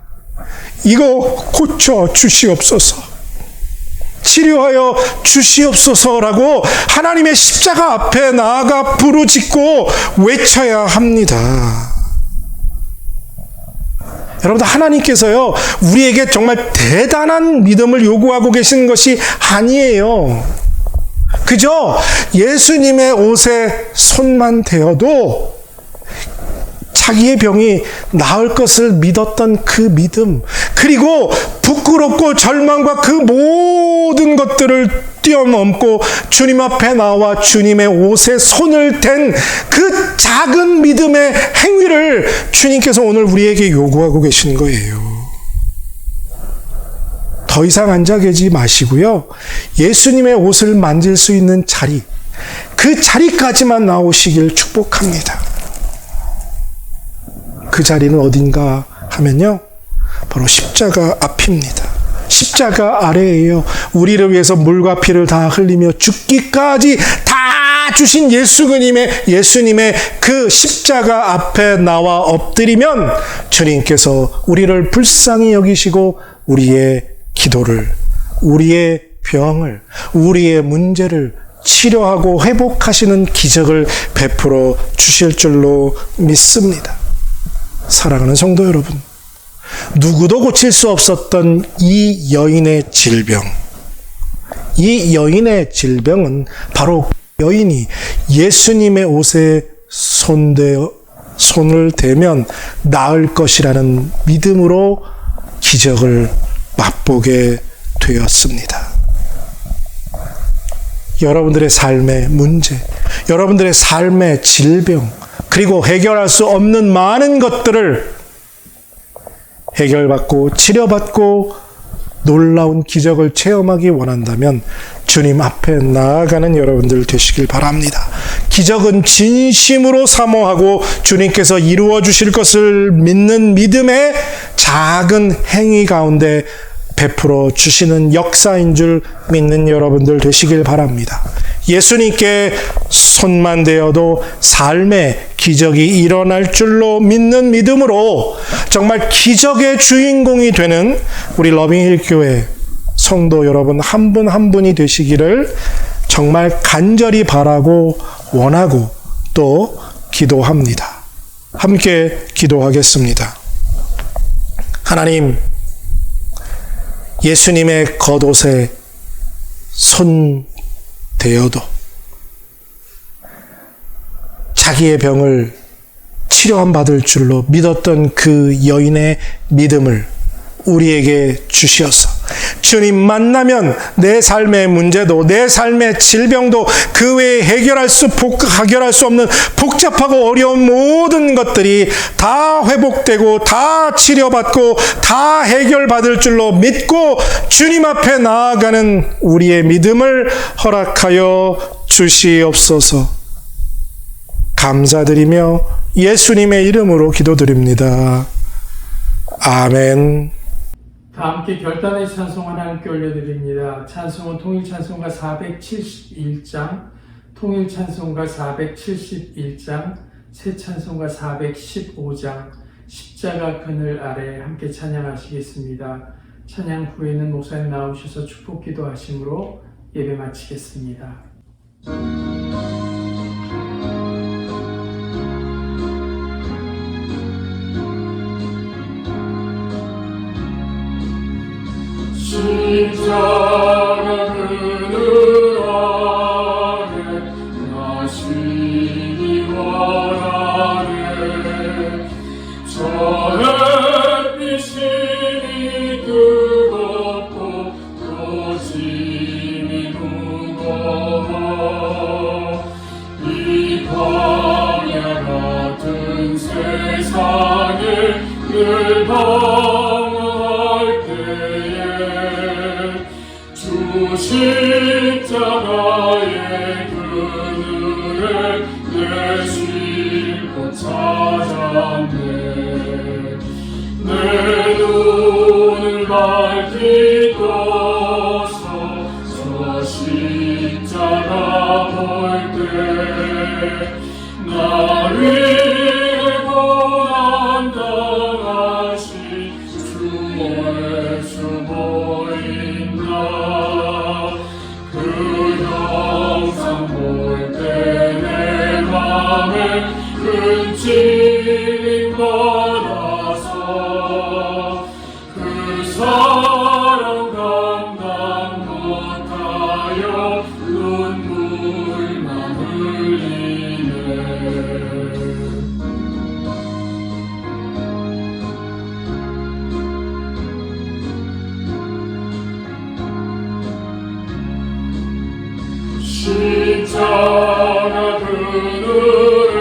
이거 고쳐 주시옵소서. 치료하여 주시옵소서라고 하나님의 십자가 앞에 나아가 부르짖고 외쳐야 합니다. 여러분들, 하나님께서요, 우리에게 정말 대단한 믿음을 요구하고 계신 것이 아니에요. 그저 예수님의 옷에 손만 대어도 자기의 병이 나을 것을 믿었던 그 믿음, 그리고 부끄럽고 절망과 그 모든 것들을 뛰어넘고 주님 앞에 나와 주님의 옷에 손을 댄 그 작은 믿음의 행위를 주님께서 오늘 우리에게 요구하고 계신 거예요. 더 이상 앉아 계지 마시고요, 예수님의 옷을 만질 수 있는 자리, 그 자리까지만 나오시길 축복합니다. 그 자리는 어딘가 하면요, 바로 십자가 앞입니다. 십자가 아래에요. 우리를 위해서 물과 피를 다 흘리며 죽기까지 다 주신 예수님의 그 십자가 앞에 나와 엎드리면 주님께서 우리를 불쌍히 여기시고 우리의 기도를, 우리의 병을, 우리의 문제를 치료하고 회복하시는 기적을 베풀어 주실 줄로 믿습니다. 사랑하는 성도 여러분, 누구도 고칠 수 없었던 이 여인의 질병, 이 여인의 질병은 바로 여인이 예수님의 옷에 손을 대면 나을 것이라는 믿음으로 기적을 맛보게 되었습니다. 여러분들의 삶의 문제, 여러분들의 삶의 질병, 그리고 해결할 수 없는 많은 것들을 해결받고 치료받고 놀라운 기적을 체험하기 원한다면 주님 앞에 나아가는 여러분들 되시길 바랍니다. 기적은 진심으로 사모하고 주님께서 이루어 주실 것을 믿는 믿음의 작은 행위 가운데 베풀어 주시는 역사인 줄 믿는 여러분들 되시길 바랍니다. 예수님께 손만 대어도 삶의 기적이 일어날 줄로 믿는 믿음으로 정말 기적의 주인공이 되는 우리 러빙힐 교회 성도 여러분 한 분 한 분이 되시기를 정말 간절히 바라고 원하고 또 기도합니다. 함께 기도하겠습니다. 하나님, 예수님의 겉옷에 손 대어도 자기의 병을 치료함 받을 줄로 믿었던 그 여인의 믿음을 우리에게 주시어서 주님 만나면 내 삶의 문제도 내 삶의 질병도 그 외에 해결할 수 없는 복잡하고 어려운 모든 것들이 다 회복되고 다 치료받고 다 해결받을 줄로 믿고 주님 앞에 나아가는 우리의 믿음을 허락하여 주시옵소서. 감사드리며 예수님의 이름으로 기도드립니다. 아멘. 다 함께 결단의 찬송 하나님께 올려드립니다. 찬송은 통일찬송가 471장, 통일찬송가 471장, 새찬송가 415장, 십자가 그늘 아래 함께 찬양하시겠습니다. 찬양 후에는 목사님 나오셔서 축복 기도하심으로 예배 마치겠습니다. 십자가 그늘 아래 나시기 원하네. 저 햇빛이 뜨겁고 또 짐이 무거워. 이 광야 같은 세상에 늘 십자가의 그늘에 내 쉴 곳 찾았네. 내 눈을 밝히 떠서 저 십자가 볼 때 나 위에 고난 당하신 주의 주 보인다. 그 영상 볼 때 내 맘에 큰 찔림 받아서 그 사랑 감당 못하여 눈물만 흘리네. 십자가 그늘에서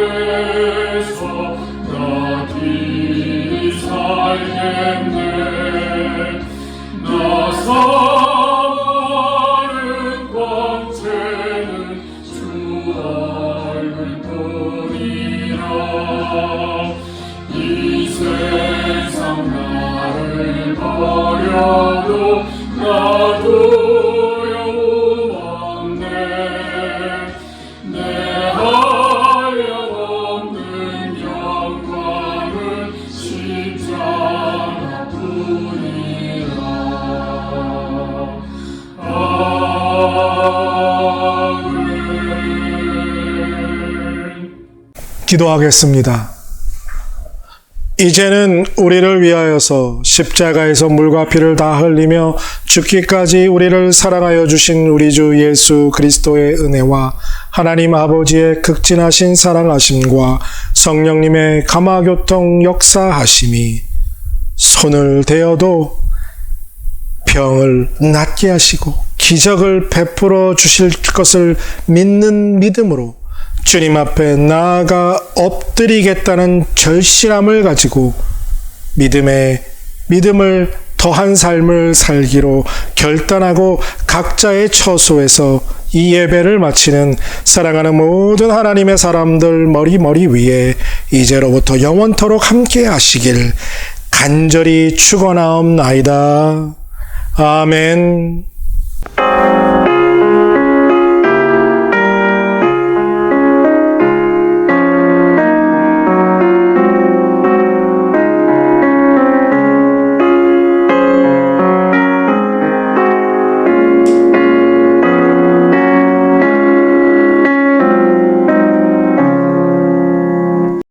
나 길이 살겠네. 나 사모하는 광채는 주 얼굴뿐이라. 이 세상 나를 버려도 나도 기도하겠습니다. 이제는 우리를 위하여서 십자가에서 물과 피를 다 흘리며 죽기까지 우리를 사랑하여 주신 우리 주 예수 그리스도의 은혜와 하나님 아버지의 극진하신 사랑하심과 성령님의 감화교통 역사하심이 손을 대어도 병을 낫게 하시고 기적을 베풀어 주실 것을 믿는 믿음으로 주님 앞에 나아가 엎드리겠다는 절실함을 가지고 믿음을 더한 삶을 살기로 결단하고 각자의 처소에서 이 예배를 마치는 사랑하는 모든 하나님의 사람들 머리 위에 이제로부터 영원토록 함께 하시길 간절히 축원하옵나이다. 아멘.